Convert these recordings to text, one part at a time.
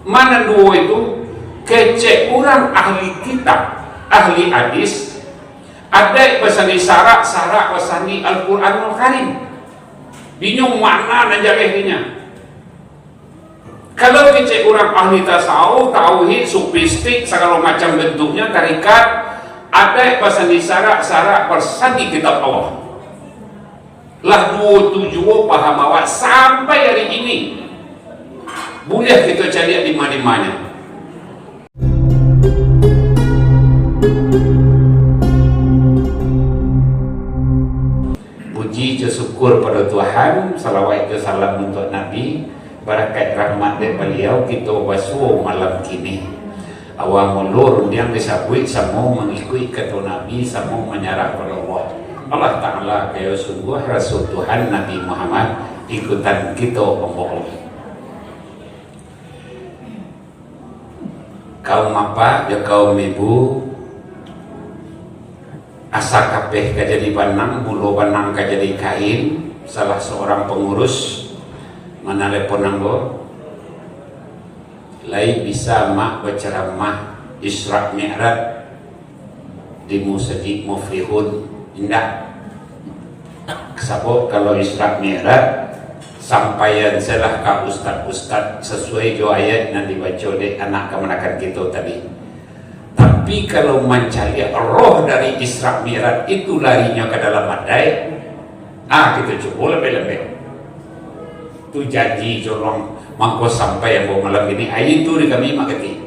Mana dua itu? Kecek orang ahli kitab, ahli hadis, ada pasani sarak pasani Al-Quranul Karim. Bingung mana najalehnya. Kalau kecek orang ahli tasawuf, tauhid, sufistik, segala macam bentuknya, tarikat, ada pasani sarak pasani kitab Allah. Lah dua tujuh paham awak sampai hari ini. Boleh kita cari di mana-mana. Puji syukur pada Tuhan, salawat dan salam untuk Nabi, barakat rahmat dari beliau kita basuh malam kini. Awak mulur yang disabui semua mengikuti kata Nabi, semua menyerah pada Allah. Allah Ta'ala kaya sungguh Rasul Tuhan Nabi Muhammad ikutan kita pembohong. Kaum apa ya kaum ibu asa kabeh kajadi banang, bulu banang kajadi kain. Salah seorang pengurus menelepon anggo lai bisa mak berceramah Isra Mi'raj di Masjid Muflihun. Indah sabot kalau Isra Mi'raj sampaian selah ka ustad sesuai jo ayat yang dibaca oleh anak kemenakan kita tadi. Tapi kalau mencari roh dari Isra Mi'raj itu larinya ke dalam badai, kita coba lebih-lebih. Tu janji jorong mangko sampai yang bawa malam ini ayat itu di kami makati.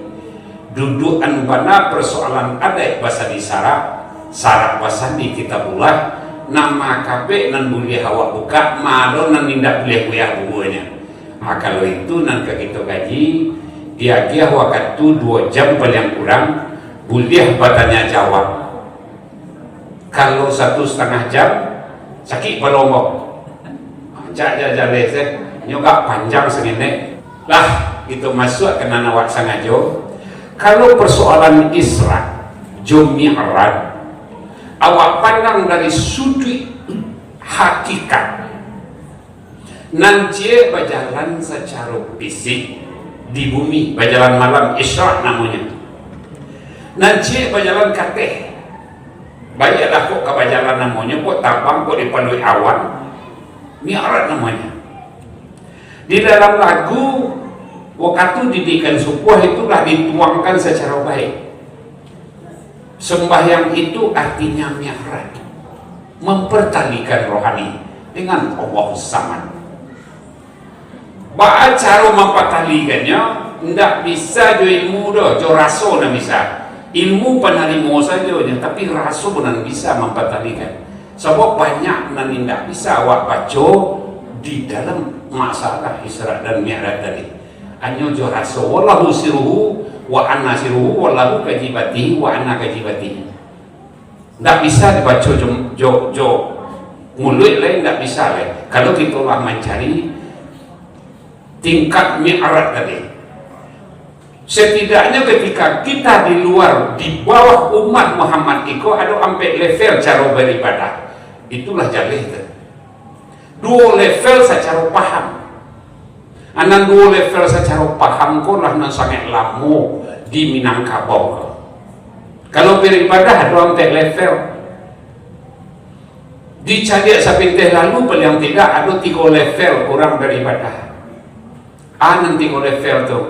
Dudukan bana persoalan ada bahasa di sarak bahasa di kitabullah. Nama kabeh nan boleh hawa buka malo nan nindak boleh kuyah bubuhnya. Kalau itu nan kita gaji dia waktu 2 jam paling kurang boleh bertanya jawab. Kalau 1,5 jam sakit palongok jaja lese nyoga panjang segini lah itu masuk ke nanawak sangajo. Kalau persoalan Isra Mi'raj awak pandang dari sudut hakikat nanti berjalan secara fisik di bumi, berjalan malam Isra namanya. Nanti berjalan kateh banyak kok berjalan namanya kok tabang kok dipenuhi awan Mi'raj namanya. Di dalam lagu waktu didikan subuh itulah dituangkan secara baik. Sembahyang itu artinya mi'raj, mempertalikan rohani dengan Allah Samad. Baca cara mempertalikannya tidak bisa jo ilmu do, jo raso tidak bisa. Ilmu penarimo saja, tapi raso pun tidak bisa mempertalikan. Sebab banyak yang tidak bisa awak baca di dalam masalah Isra dan Mi'raj tadi. Hanya jo raso, wallahu siruhu wa anna siruhu wallahu kajibati wa anna kajibati. Tidak bisa dibaca jo mulut lain, tidak bisa lain. Kalau kita lah mencari tingkat Mi'raj tadi, setidaknya ketika kita di luar, di bawah umat Muhammad itu ada sampai level cara beribadah, itulah jalih itu. 2 level secara paham. Anan 2 level secara paham ko lah nan sangat lama di Minangkabau. Kalau beribadah ada sampai level. Dicari sampai teh lalu paling tidak ada 3 level orang beribadah. Anan 3 level tu.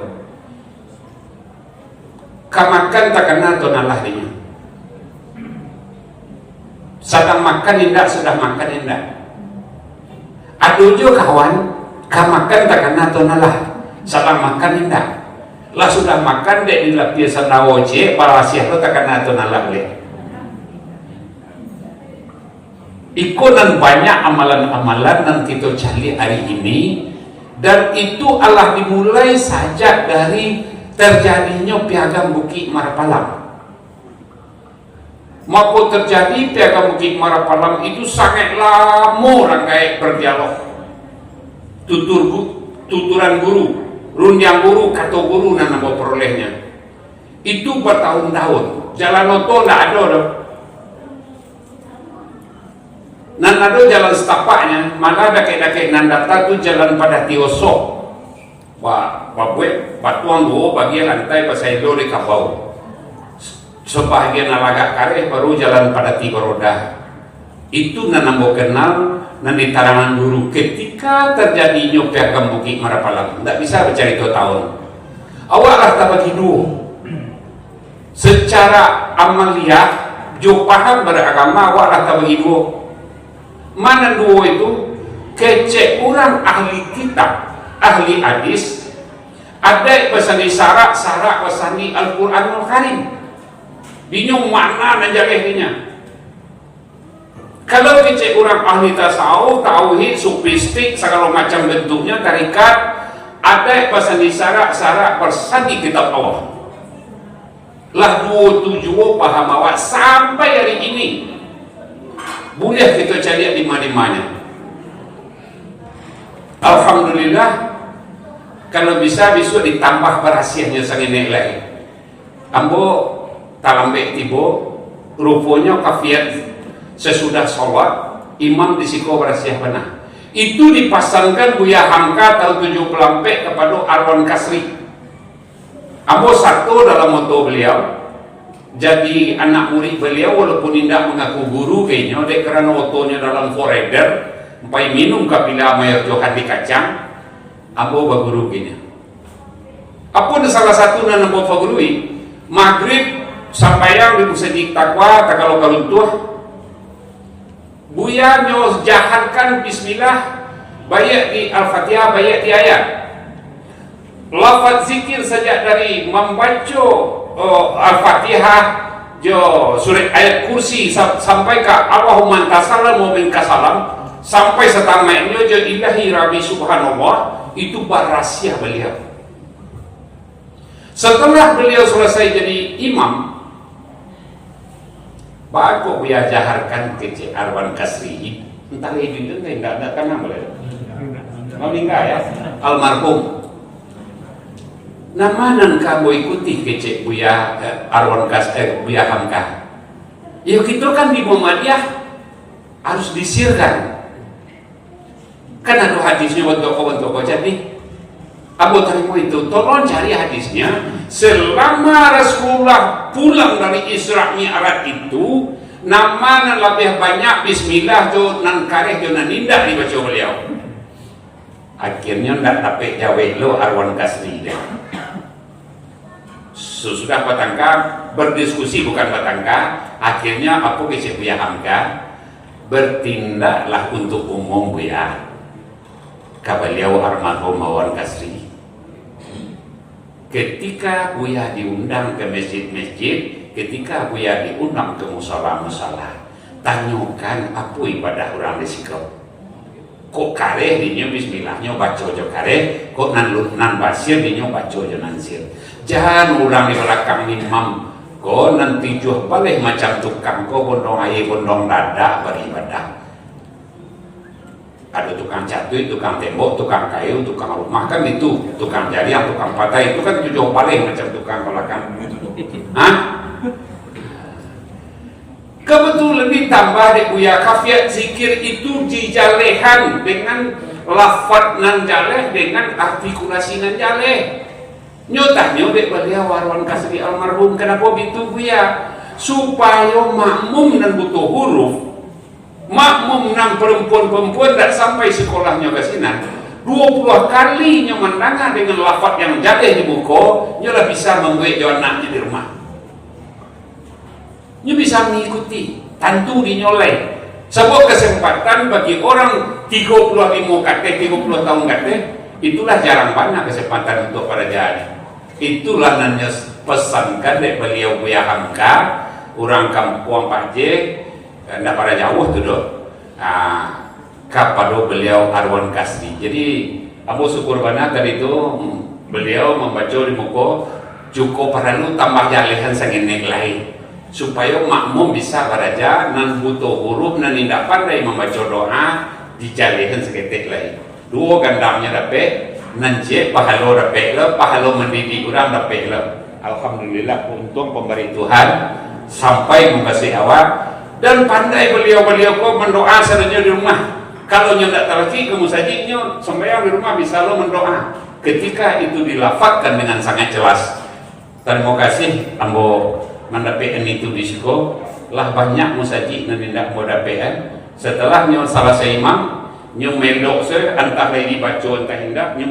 Kamakan tak kena tu nalah dia. Sedang makan indah, sudah makan indah. Ada juga kawan kamakan tak kena tu nalah. Sedang makan indah. Lah sudah makan dek di lapisan dawoje para siap tu tak kena tu nalah boleh. Ikutan banyak amalan-amalan yang kita cari hari ini, dan itu Allah dimulai saja dari terjadinya piagam Bukit Marapalam. Maupun terjadi piagam Bukit Marapalam itu sangat lama rangkai berdialog. Tuturan guru, runjang guru, kato guru dan nama perolehnya. Itu bertahun-tahun. Jalan oto tidak ada dah. Nan ada jalan setapaknya, malah dake-dake nan data tu jalan pada Tioso. buat batuang dua bagian lantai pasai lo di kapau. Sebahagian alagak kareh baru jalan pada 3 roda. Itu nanambo kenal nanti tarangan dulu ketika terjadinya piagam Bukit Marapalang. Tidak bisa bercari 2 tahun. Awaklah tak bagi dua. Secara amaliyah, jo paham beragama, awaklah tak bagi dua. Mana dua itu? Kecek orang ahli kitab, ahli hadis, ada pasani sarak pasani Al-Quranul Karim. Bingung mana najalehnya. Kalau kecek orang ahli tasawuf, tauhid, sufistik, segala macam bentuknya, tarikat, ada pasani sarak persani kitab Allah. Lah dua tujuh paham awak sampai hari ini. Boleh kita cari di mana-mana. Alhamdulillah, kalau bisa besok ditambah berhasilnya sangat lagi. Ambo talambek tibo, rupanya kafiat sesudah sholat, imam disiko berhasil benar. Itu dipasangkan Buya Hamka tahun 74 kepada Arwan Kasri. Ambo satu dalam moto beliau, jadi anak murid beliau walaupun tidak mengaku guru kayaknya, dek kerana otonya dalam foreder. Sampai minum kapila mayor johan di kacang, ambo baguru kini. Apa salah satu nan ambo bagurui maghrib sampai yang di musajid takwa takalo kaluntuh. Buya nyo jahatkan bismillah, bayak di Al-Fatihah, bayak di ayat. Lafaz zikir saja dari membaca Al-Fatihah, jo surat ayat kursi sampai ke Allahumma antasalam wa minka salam. Sampai setamanya jo ilahi rabbi subhanallah, itu rahasia beliau. Setelah beliau selesai jadi imam, baru Buya jaharkan ke Arwan Kasri. Entah itu enggak ada kan boleh. Meninggal ya, almarhum. Nama nan kamu ikuti ke Buya Arwan Kasri, Buya Hamka. Ya kita kan di Muhammadiyah harus disirkan. Kan ada hadisnya untuk jadi Abu Tarimu itu tolong cari hadisnya. Selama Rasulullah pulang dari Isra Mi'raj itu, nama nan lebih banyak bismillah jo nan kareh jo nan indah dibaca beliau. Akhirnya ndak dapat jawe lo Arwan Kasri deh. Sesudah Batangka berdiskusi bukan Batangka, akhirnya aku ke Buya Hamka bertindaklah untuk umum Buya. Beliau almarhum Arwan Kasri. Ketika Buya diundang ke masjid-masjid, ketika Buya diundang ke musala-musala, tanyakan apa ibadah orang disikap. Kok kareh dinyo bismillahnya baca jo kareh, kok nan basir dinyo baca jo nansir. Jangan orang di belakang imam, kok nanti juh balik macam tukang, kok bondong air bondong dada beribadah. Ada tukang catui, tukang tembok, tukang kayu, tukang rumah kan itu, tukang jariah, tukang patai itu kan tujuh paling macam tukang belakang. Hah? Kebetulan ditambah di Buya kafiat zikir itu dijalehan dengan lafaz nan jaleh dengan artikulasi nan jaleh. Nyotanya dek beliau Arwan Kasri almarhum kenapa begitu Buya? Supaya makmum dan butuh huruf. Makmum nang perempuan-perempuan tak sampai sekolahnya ke sini 20 kali mendengar dengan lafaz yang jatuh di muka, nyolah bisa membuat anaknya di rumah. Nyo bisa mengikuti, tentu dinyoleh. Sebuah kesempatan bagi orang 35 kate, 30 tahun kate, itulah jarang banyak kesempatan untuk para jari. Itulah nanya pesankan dari beliau Buya Hamka, orang kampung Pak J. Nggak pada jauh tuh dok, kepada beliau Arwan Kasri. Jadi Abu syukur banget tadi itu beliau membaca di muka cukup perlu tambah jalihan sanginek lain supaya makmum bisa beraja nan butuh huruf nan tidak pandai membaca doa di jalihan seketik lain. Dua gandamnya dapat nanti pahalo dapat le, pahalo mendidik orang dapat le. Alhamdulillah untung pemberi Tuhan sampai membasih awak. Dan pandai beliau-beliau kok mendoa saja di rumah. Kalau nyo tidak terlaki ke musajidnya sembahyang di rumah bisa lo mendoa. ketika itu dilafazkan dengan sangat jelas. Terima kasih ambo mendapatkan itu di siko lah banyak musaji nan tidak mau dapatkan setelah nyo salah seimam nyo melok se antah lagi baca entah hendak nyo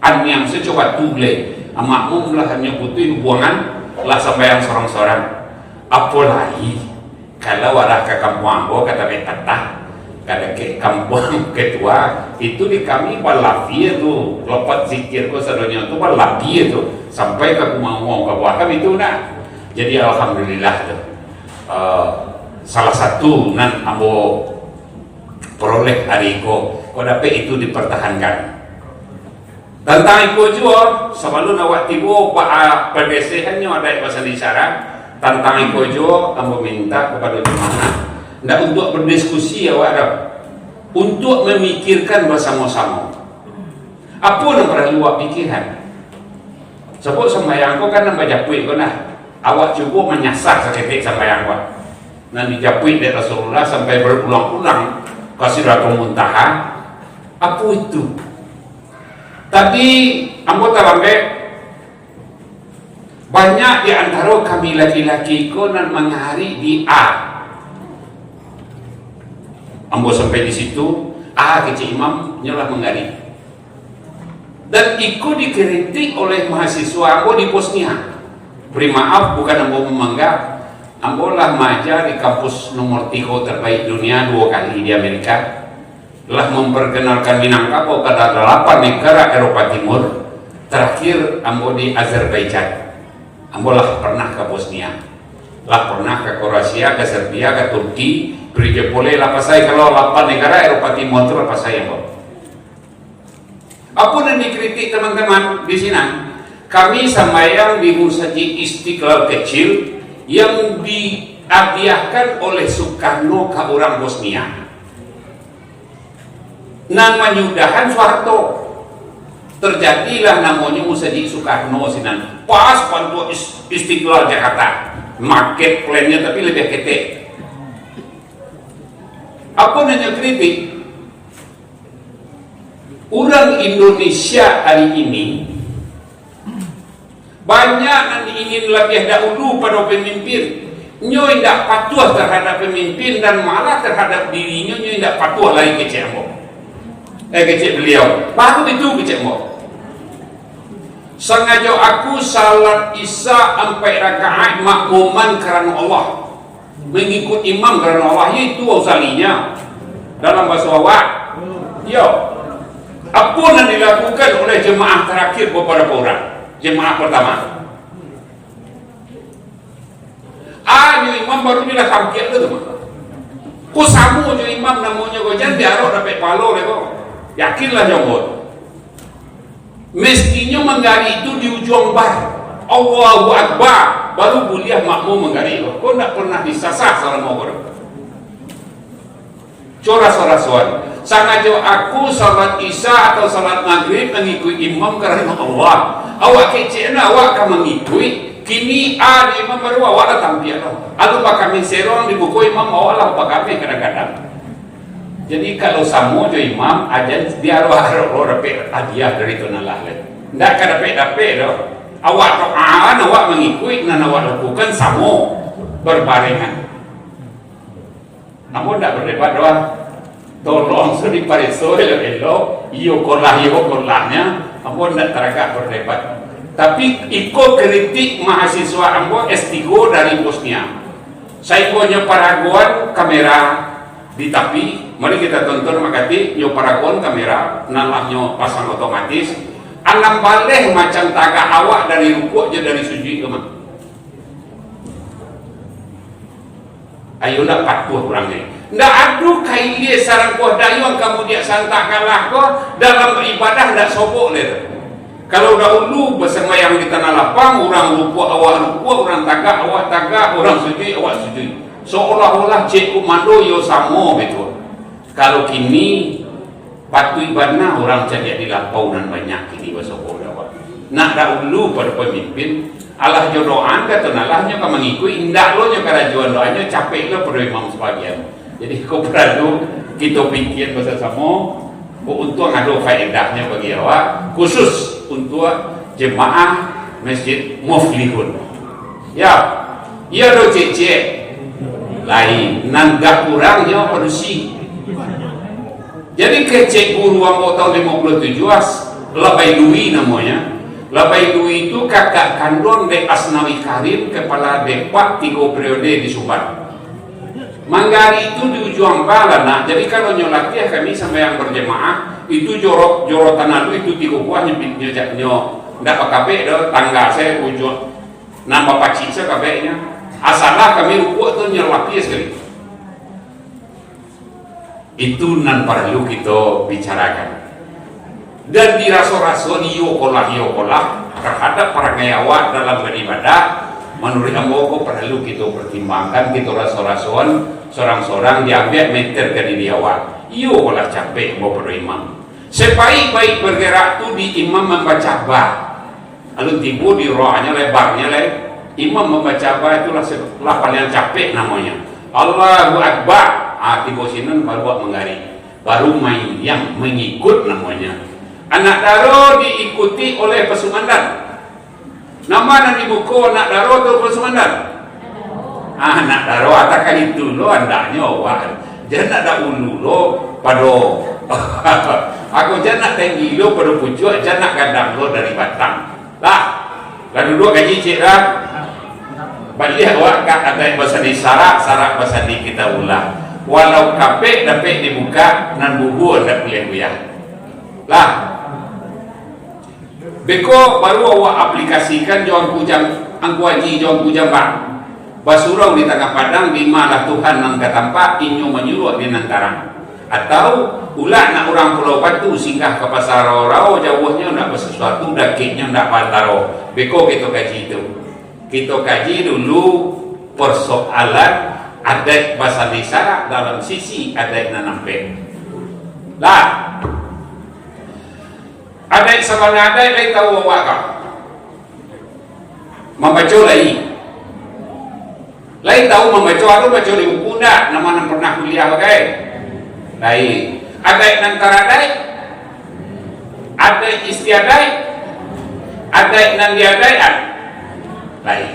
anyang se coba tule makmum lah hanya butuh buangan lah sampai yang sorang-sorang apalagi kalau warah ke kampung ambo kata betata kada ke kampung ketua itu di kami balafi itu lopat zikir ko sadonya itu balafi itu sampai ke kumangong ke wakam itu nah. Jadi alhamdulillah tuh salah satu nan ambo peroleh hari ko dapat itu dipertahankan tentang iko juga selalu nawat tibo pedesehannya ada bahasa isyarat tentang iko juga ambo minta kepada jemaah ndak untuk berdiskusi ya wadah untuk memikirkan bersama-sama apa yang perlu awak pikiran sebab sembahyang ko kan nambah japuit ko nah awak cukup menyasar seketik sembahyang ko nanti japuit dari Rasulullah sampai berulang-ulang kasih ratu muntaha apa itu tadi anggota lambe banyak di antara kami laki-laki ko nan menghari di A ambo sampai di situ kecil imam nyolah menghari dan ikut dikritik oleh mahasiswa ambo di Bosnia. Beri maaf bukan ambo memanggap ambo lah maja di kampus nomor 3 terbaik dunia 2 kali di Amerika telah memperkenalkan Minangkabau kepada 8 negara Eropa Timur terakhir ambo di Azerbaijan ambo lah pernah ke Bosnia lah pernah ke Kroasia, ke Serbia, ke Turki beri boleh lah pasai kalau 8 negara Eropa Timur itu lah pasai ambo apa yang dikritik teman-teman di sini kami sembahyang di musaji Istiqlal kecil yang dihadiahkan oleh Soekarno ke orang Bosnia nama nyudahan Soeharto terjadilah namanya musaji Soekarno sinan pas pantu Istiqlal Jakarta market plannya tapi lebih ketek apa nanya kritik orang Indonesia hari ini banyak yang ingin lebih dahulu pada pemimpin nyo tidak patuh terhadap pemimpin dan malah terhadap dirinya nyo tidak patuh lagi kecil beliau baru itu kecil sengaja aku salat isya 4 rakaat makmuman karena Allah mengikut imam karena Allah itu usalinya dalam bahasa awak yo apa yang dilakukan oleh jemaah terakhir beberapa orang jemaah pertama nyo imam baru bila sampai itu teman ku samu nyo imam namanya ko jangan diarok dapat palo lego yakinlah jonggot mestinya menggali itu di ujung bar Allahu Akbar baru kuliah makmum menggali kok tidak pernah disasar salah mau coras-corasan sengaja aku salat isya atau salat maghrib mengikuti imam karena Allah awak kecil awak akan mengikuti kini di imam baru awak lah tampil atau pak kami serong di buku imam awak lah pak kami kadang-kadang jadi kalau samu jo imam aja dia roh dapat hadiah dari tuan Allah tidak kada dapat awak doaan awak mengikuti dan awak lakukan samu berbarengan namun tidak berdebat doang tolong suri pariso elo iyo kolahnya namun tidak teragak berdebat tapi ikut kritik mahasiswa ambo S3 dari Bosnia saya punya paraguan kamera di tapi mari kita tonton makati nyo paragon kamera nalahnya pasang otomatis anam baleh macam taga awak dari rukuk je dari sujud ke mana ayo nak patuh orangnya ndak adu kailie sarang kuah dayung kamu dia santak kalah ko dalam beribadah ndak sobok le kalau dahulu bersemayam di tanah lapang orang rukuk awak rukuk orang taga awak taga orang sujud awak sujud seolah-olah cek komando yo samo betul kalau kini patuh ibadah orang jadi di lapau dan banyak kini bersyukur awak nak dahulu pada pemimpin Allah jodohan kata nalahnya kau mengikuti indah lo nya kerajuan doanya capek lo pada imam sebagian jadi kau perlu kita pikir bersama Untung ada faedahnya bagi awak, khusus untuk jemaah Masjid Muflihun. Ya, ia do cek lain, nanggak kurangnya produksi. Jadi kecek guru ambo tahun 57 Labai Dwi namanya. Labai Dwi itu kakak kandung Dek Asnawi Karim, kepala Depak 3 periode di Subang. Manggari itu di ujung bala, nah. Jadi kalau nyolati kami sampai yang berjemaah itu jorok tanah itu 3 buah nyepitnya ndak pakai do tangga saya ujung nambah pacik saya kabehnya. Asalah kami rukuk tu nyolati sekali. Itu nan perlu kita bicarakan. Dan diraso-raso hiyo-kolah terhadap para ngayawat dalam beribadah, menurut ambo perlu kita pertimbangkan, kita raso-rasoan seorang-seorang diambil meter ke diri awak. Hiyo-kolah capek mau berimam. Sebaik-baik bergerak tu di imam membaca ba. Lalu tibu di rohnya lebarnya imam membaca ba itulah paling capek namanya. Allahu Akbar. Tibu sinan baru buat menggari. Baru main yang mengikut namanya. Anak daro diikuti oleh pesumandan. Nama dan di buku anak daro atau pesumandan? Anak daro atakan itu lo andaknya awak. Jangan ada ulu lo pado. Aku jangan tinggi lo pada pucuk, jangan gadang lo dari batang. Lah, lalu dua gaji cik lah. Balik awak kat ada bahasa di sarak bahasa di kita ulah. Walau kapek dapat dibuka nan bubu anda boleh buyah. Lah. Beko baru awak aplikasikan jangan kujang angku haji jangan kujang bang. Basurau di tengah padang bimalah Tuhan nang katampak inyo menyuruh di nantarang. Atau ulah nak orang Pulau Batu singgah ke pasar rau jauhnya nak sesuatu dakiknya nak pantaro. Beko kita kaji itu. Kita kaji dulu persoalan adat bahasa Nisara dalam sisi adat nanampe. Lah. Adat sebenarnya adat lain tahu awak kah? Membaca lain. Lain tahu membaca aku baca di buku dah. Nama pernah kuliah pakai. Lain. Adat antara adat. Adat istiadat. Adat nan diadaian. Lain.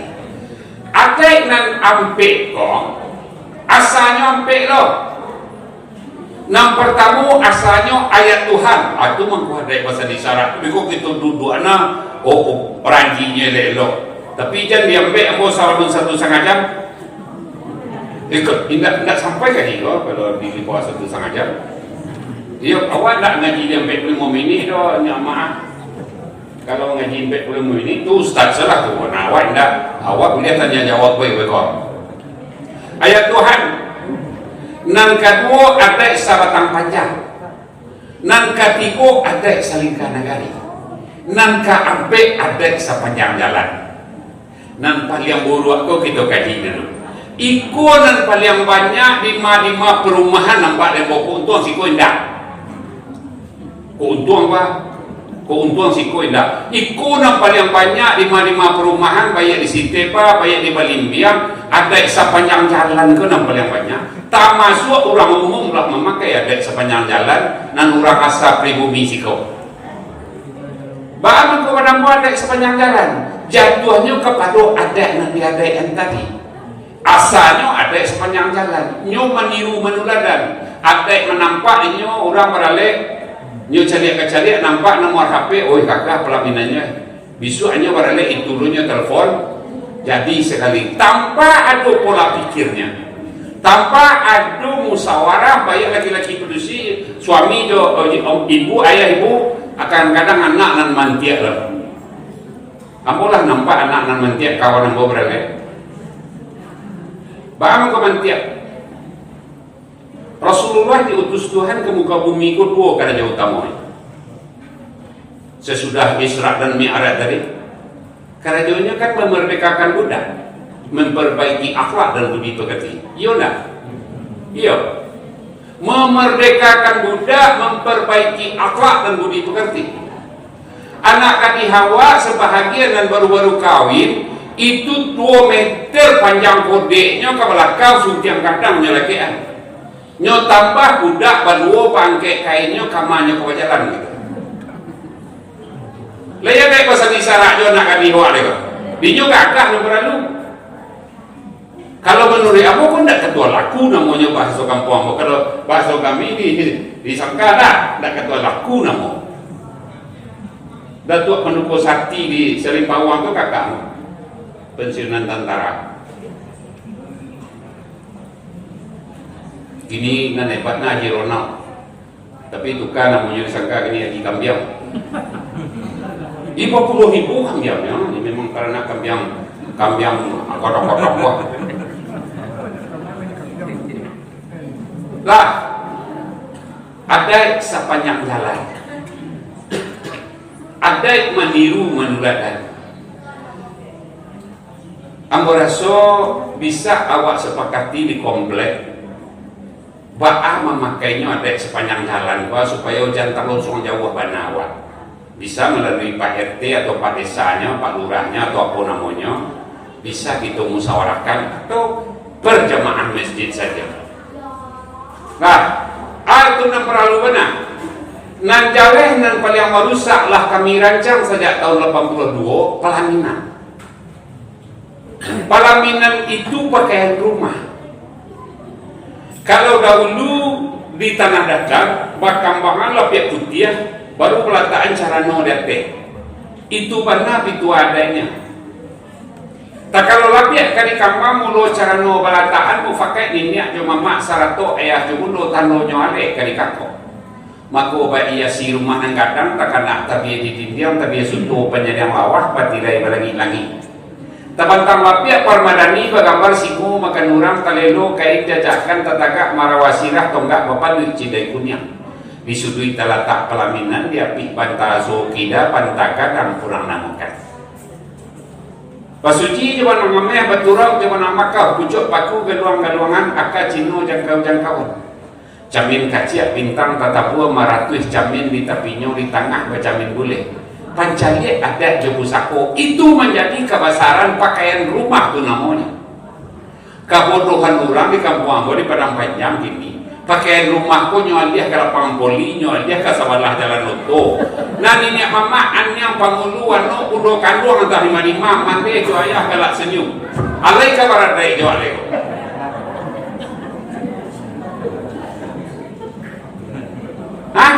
Adat nan ampek kong. Asalnya ampek lo. Yang pertama asalnya ayat Tuhan. Itu mengkuadai bahasa disyarat. Biko kita duduk anak. Peranjinya lelok. Tapi jangan diambil ambil salamun 1,5 jam. Tidak sampai kan itu kalau di bawah 1,5 jam. Dia awak tak ngaji diambil 5 minit doh. Maaf. Kalau ngaji 45 minit tu ustaz salah tu. Nah, awak tidak. Awak boleh tanya jawab baik-baik. Ayat Tuhan. Nan kedua ada sabatang panjang. Nan ketiga ada salingkah nagari. Nan keempat ada sepanjang jalan. Nan paling buruk aku kita kaji dulu. Iku nan paling banyak di lima perumahan nampak lembok keuntungan siku indah. Keuntungan apa? Keuntungan siku indah. Iku nan paling banyak di lima perumahan baik di Sitepa, baik di Balimbiang. Ada sepanjang jalan ke nan paling banyak. Tak masuk orang umum lah memakai adat sepanjang jalan dan orang asal pribumi siko. Bahkan kepada adat sepanjang jalan jatuhnya kepada adat yang diadaikan tadi. Asalnya adat sepanjang jalan. Nyo meniru menuladan. Adat menampak nyo orang beralih. Nyo cari nampak nomor HP. Oh kakak pelaminannya. Besoknya beralih itu dulunya telepon. Jadi sekali tanpa ada pola pikirnya. Tanpa ada musyawarah baik laki-laki produksi suami ibu ayah ibu akan kadang anak nan mantiak lah. Apalah nampak anak nan mantiak kawan ambo berale. Bang ko mantiak. Rasulullah diutus Tuhan ke muka bumi ku dua karena utama. Sesudah Isra dan Mi'raj tadi. Kerajaannya kan memerdekakan budak. Memperbaiki akhlak dan budi pekerti. Iya enggak? Iya. Memerdekakan budak, memperbaiki akhlak dan budi pekerti. Anak kaki Hawa sebahagian dan baru-baru kawin itu 2 meter panjang kodeknya ke belakang suntiang kadang nyelekean. Nyo tambah budak baduo pangke kainnya kamanya kewajaran gitu. Laya kayak pasal isarak jo nak kami hoa lego. Dinyo gagah berlalu. Kalau menurut aku pun tidak ketua laku namanya bahasa kampung. Kalau bahasa kami disangka tidak ketua laku namanya. Datuk Penduko Sakti di Selimpawang itu kakak pensiunan tentara. Ini nan hebatnya Haji Ronald, tapi itu kan namanya disangka ini Haji Kambiang. 50.000 kambiangnya, ini memang karena kambiang kotak-kotak. Lah, ada sepanjang jalan, ada meniru menuladan. Amboraso bisa awak sepakati di komplek. Ba'a memakainya ada sepanjang jalan supaya jangan langsung jauh banawat. Bisa melalui Pak RT atau Pak Desanya, Pak Lurahnya atau apa namanya, bisa kita musyawarahkan atau berjamaah masjid saja. Nah, itu nan perlu benar. Nan jaleh nan paling merusak lah kami rancang sejak tahun 82 pelaminan. Pelaminan itu pakaian rumah. Kalau dahulu di tanah datar, bakambangan lapia putih, baru pelataan cara no dete. Itu benar itu adanya. Tak kalau lapia kali kambang mulo cara no balataan mu pakai ninya jo mama sarato ayah jo mulo tano nyo ale kali kako. Mako ba iya si rumah nang gadang tak kena tabi di dindiam tabi suntu penyediang lawah patilai balangi-langi. Tabantang lapia parmadani bagambar siku makan urang talelo kain jajakan tatagak marawasirah tonggak bapak duit cidai kunyang disudui talatak pelaminan diapik bantazo kida pantakan dan kurang namakan pasuji jaman namanya baturau jaman namakau pucuk paku galuang-galuangan aka cino jangkau-jangkauan camin kaciak bintang tatapua maratuih camin di tapinyo di tengah bacamin boleh Pancaya ada jebusako itu menjadi kebesaran pakaian rumah tuh namanya. Kebodohan orang di kampung Ambo di Padang Panjang ini pakaian rumahku nyoal dia ke lapang poli nyoal dia ke sabalah jalan loto. Nah ini mama anyang panguluan no udo kandung antah lima mande jo ayah galak senyum. Alai kabar dai jo alai. Hah?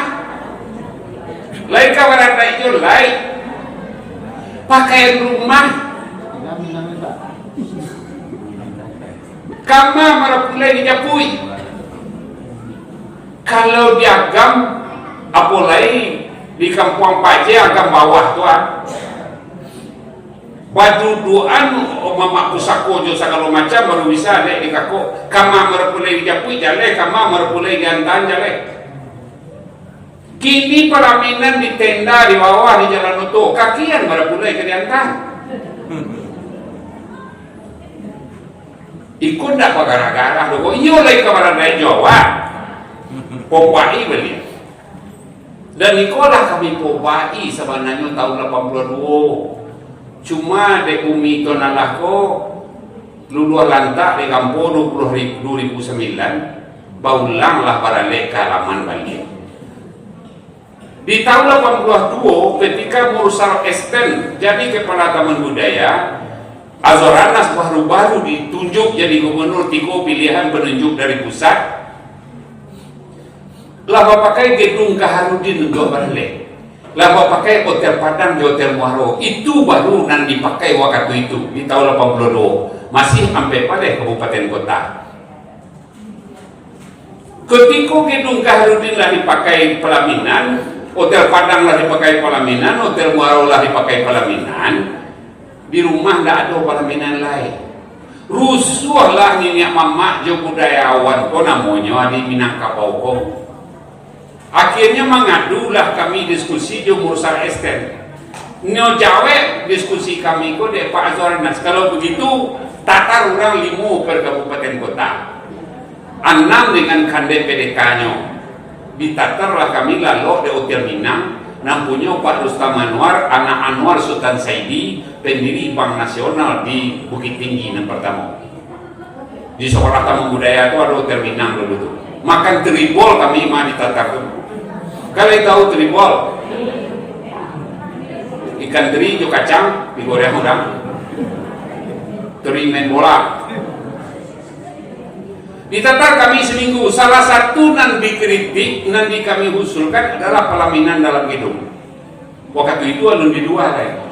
Lain kawaran itu lain pakaian rumah kama marapulai dijapui kalau diagam apolai di kampung Paje agam bawah tuan baju duaan mama pusako jo sagala macam baru bisa dek di kako kama marapulai dijapui jale kama marapulai diantan jale. Kini pelaminan di tenda di bawah di jalan Uto, kakian baru mulai ke diantar. Ikut tak gara-gara dong. Iyo lagi kabaran dari Jawa, Popai beli. Dan ikolah kami Popai sebenarnya tahun 82. Cuma di Umi Tonalako luluh lantak di kampung 2009, baulang lah para leka halaman balik. Di tahun 82 ketika Mursal Esten jadi kepala Taman Budaya, Azoranas baru-baru ditunjuk jadi gubernur Tiko pilihan penunjuk dari pusat. Laba pakai gedung Kaharudin do Barle. Laba pakai Hotel Padang di Hotel Muaro. Itu baru nan dipakai waktu itu di tahun 82. Masih sampai pada kabupaten kota. Ketika gedung Kaharudin lah dipakai pelaminan, Hotel Padang lah dipakai pelaminan, Hotel Muaro lah dipakai pelaminan. Di rumah tidak ada pelaminan lain. Rusuh lah nenek mama jo budayawan ko namanya di Minangkabau ko. Akhirnya mengadulah kami diskusi jo Mursal Esten. Nyo jawe diskusi kami ko de Pak Azoranas. Kalau begitu tatar orang 5 per kabupaten kota. 6 dengan kande PDK-nya. Ditatarlah kami lalu di Hotel Minang nampunya Pak Rustam Anwar, anak Anwar Sultan Saidi, pendiri Bank Nasional di Bukit Tinggi yang pertama. Di sekolah tamu budaya itu ada Hotel Minang dulu tuh. Makan tribol kami mah di Tatar. Kalian tahu tribol? Ikan teri jo kacang digoreng orang. Teri main bola. Di Tatar kami seminggu. Salah satu nan dikritik, nan di kami usulkan adalah pelaminan dalam hidung. Waktu itu alun di dua lah.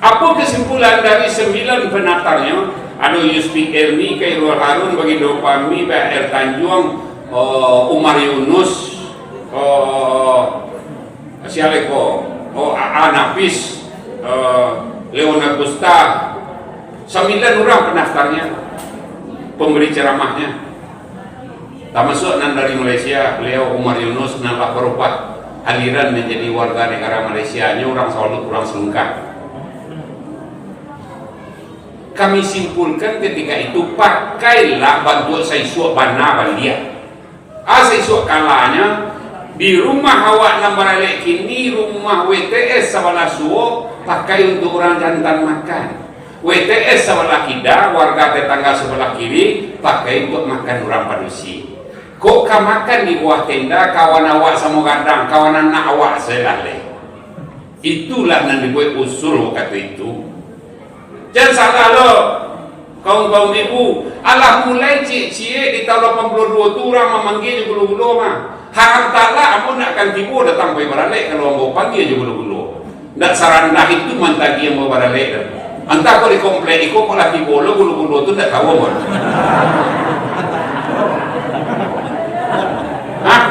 Apa kesimpulan dari 9 penatarnya? Anu Yusfi Ermi, Khairul Harun, Bagindo Pami, Pak Tanjung, Umar Yunus, Sialeko, Anapis, Leon Agusta, 9 orang pendaftarnya, pemberi ceramahnya. Tak masuk nan dari Malaysia, beliau Umar Yunus nampak berubah aliran menjadi warga negara Malaysia. Nya orang salut, orang selengkap. Kami simpulkan ketika itu pakailah bantu saisua bana balia. Saisua kalanya di rumah awak nambarale kini rumah WTS sebelah suo pakai untuk orang jantan makan. WTS sebelah kida warga tetangga sebelah kiri pakai untuk makan orang padusi. Kok makan di bawah tenda kawan awak sama gadang kawan anak awak selale. Itulah yang dibuat usul kata itu. Jangan salah lo kaum ibu. Allah mulai cie di tahun 82 tu orang memanggil gulu-gulu mah. Haram taklah amun nak akan tibu datang pai baralek kalau mau panggil je gulu-gulu. Ndak saran dah itu mantagi yang mau baralek. Antah ko di komplek iko ko lagi bolo gulu-gulu tu ndak tahu mon. Hah?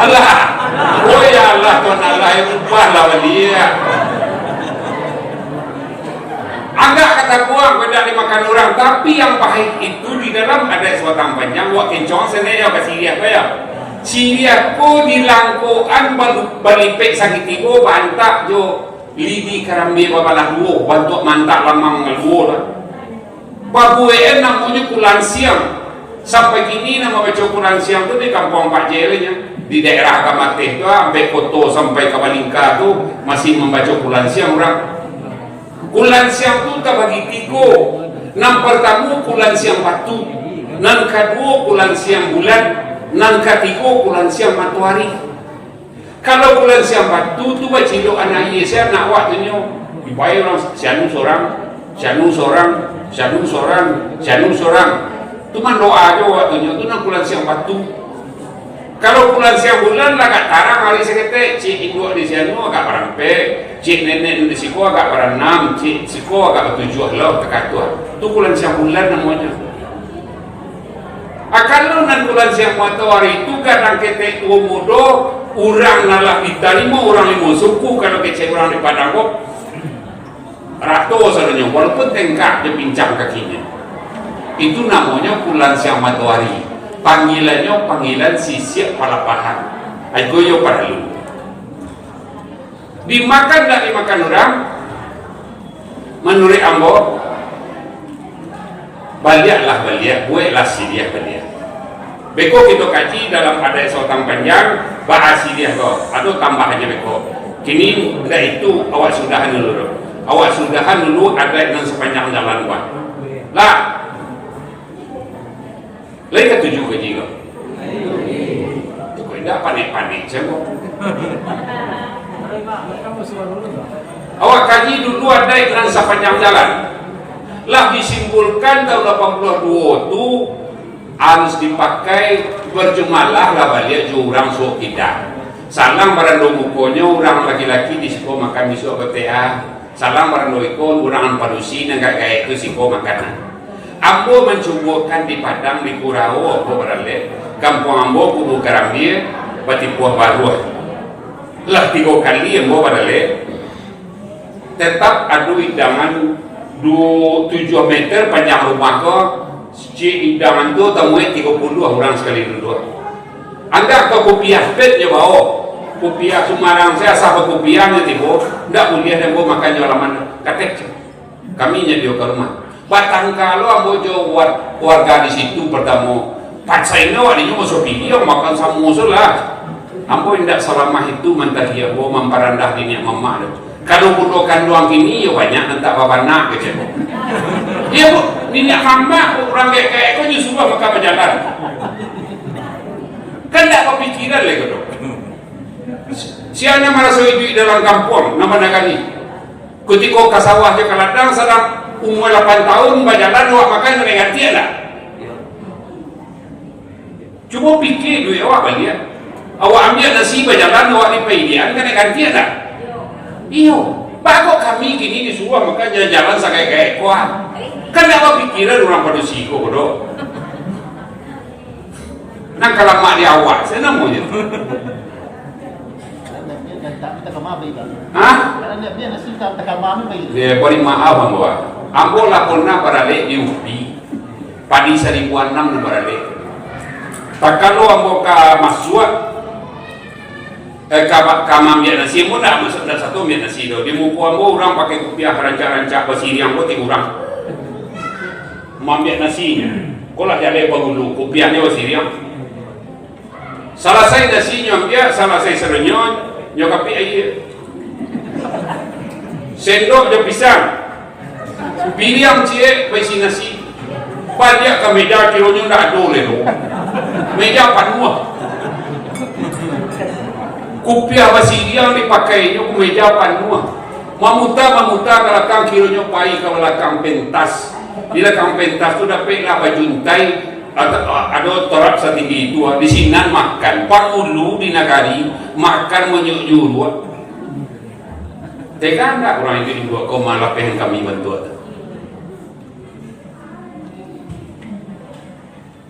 Allah. Oh ya Allah, Tuhan Allah yang ubahlah dia. Agak kata buang benda dimakan orang, tapi yang pahit itu di dalam ada sesuatu panjang. Wak kencong senenya ke Syria ya. Syria ko dilangkoan balipek sakit tibo bantak jo lidi karambe babalah duo bantuk mantak lamang ngeluo lah. Babueen namanya Kulan Siang. Sampai kini nama baca Kulan Siang tu di kampung Pak Jelenya. Di daerah Kamateh tu sampai Koto sampai Kabalingka tu masih membaca Kulan Siang orang. Kulan Siang tu tak bagi tiga. Nan pertama Kulan Siang batu, nan kedua Kulan Siang bulan, nan ketiga Kulan Siang matahari. Kalau Kulan Siang batu tu bacilo anak saya nak waktunya dibayar orang sianu seorang. Tu man doa aja waktunya tu nan Kulan Siang batu. Kalau Kulan Siang bulan lah agak tarang hari sekete, cik induk di sianu agak berampe, cik nenek di siko agak berenam, cik siko agak bertujuh lah tekatua. Tu Kulan Siang bulan namanya. Kalau nan Kulan Siang matahari itu kadang kete tua muda, orang nalah diterima orang lima suku kalau kece orang di Padang kok rato saudanya, walaupun tengkak dia pincang kakinya. Itu namanya Kulan Siang matahari. Panggilannya panggilan sisiak palapahan. Aku yo perlu. Dimakan tak dimakan orang? Menurut ambo, baliaklah baliak, buatlah siriah baliak. Beko kita kaji dalam ada sotang panjang, bahas siriah kok, atau tambahannya beko. Kini tidak itu awak sudahan dulu. Awak sudahan dulu ada yang sepanjang jalan buat. Lah. Lain ketujuh ke juga. Kau tidak panik-panik semua. Awak kaji dulu ada yang sepanjang jalan. Lah disimpulkan tahun 82 itu harus dipakai berjemalah lah balik jurang suuk kita. Salam barang mukonya orang laki-laki di siko makan besok BTA. Salam barang ikon orang padusi nggak kayak itu siko makanan. Ambo mencubukan di Padang di Kurau apa berale kampung Ambo kubu Karambir bati buah baru lah 3 kali Ambo berale tetap adu hidangan 7 meter panjang rumah ko si hidangan tu temui 30 orang sekali duduk. Anda ke kopiah pet je bawa kopiah Semarang saya asal kopiahnya tibo ndak boleh Ambo makan jalaman katek kami nya dia ke rumah. Batang kalau ambo jo warga di situ pertama patsaina wadinya masuk video makan sama musuh lah. Ambo tidak selama itu mentari ambo memperandah dini mama. Kalau budokan doang ini ya banyak nanti bapak nak kecil. Iya bu. minyak hamba orang kayak kau nyusul maka berjalan. Kan tak kepikiran lagi tu. Siapa merasa hidup dalam kampung nama negari. Ketika ke sawah je ke ladang sedang umur 8 tahun berjalan awak makan kena ganti lah. Cuba fikir duit awak balik. Awak ambil nasi berjalan awak dipaidian kena ganti lah. Iyo. Bagus kami kini disuruh maka jalan sakai-kai kuat. Kan apa pikiran orang pada siko bodoh. Nang kalau mak dia awak, saya namu je. Hah? Dia beri maaf ambo. Ambo laporna para lek di UPI. Padi 1006 na para lek. Tak kalau ambo ka masuk kamam ya nasi mu dah masuk dah satu minyak nasi do. Di muku ambo orang pakai kopiah rancak-rancak basiri ambo ting orang. Mambiak nasinya. Kolah jale bagulu kopiahnya basiri am. Selesai nasinya ambiak, selesai serenyon, nyokapi air. Sendok je pisang. Piliang cie besi nasi. Banyak ke meja kilonya dah ada le do. Meja panua. Kopiah basiri yang dipakainya ke meja panua. Mamuta belakang kilonya pai ke belakang pentas. Di belakang pentas tu dapat lah bajuntai ada torap setinggi itu. Di sini makan pangulu di nagari makan menyuruh. Tega enggak orang itu juga kau malah pengen kami bantu.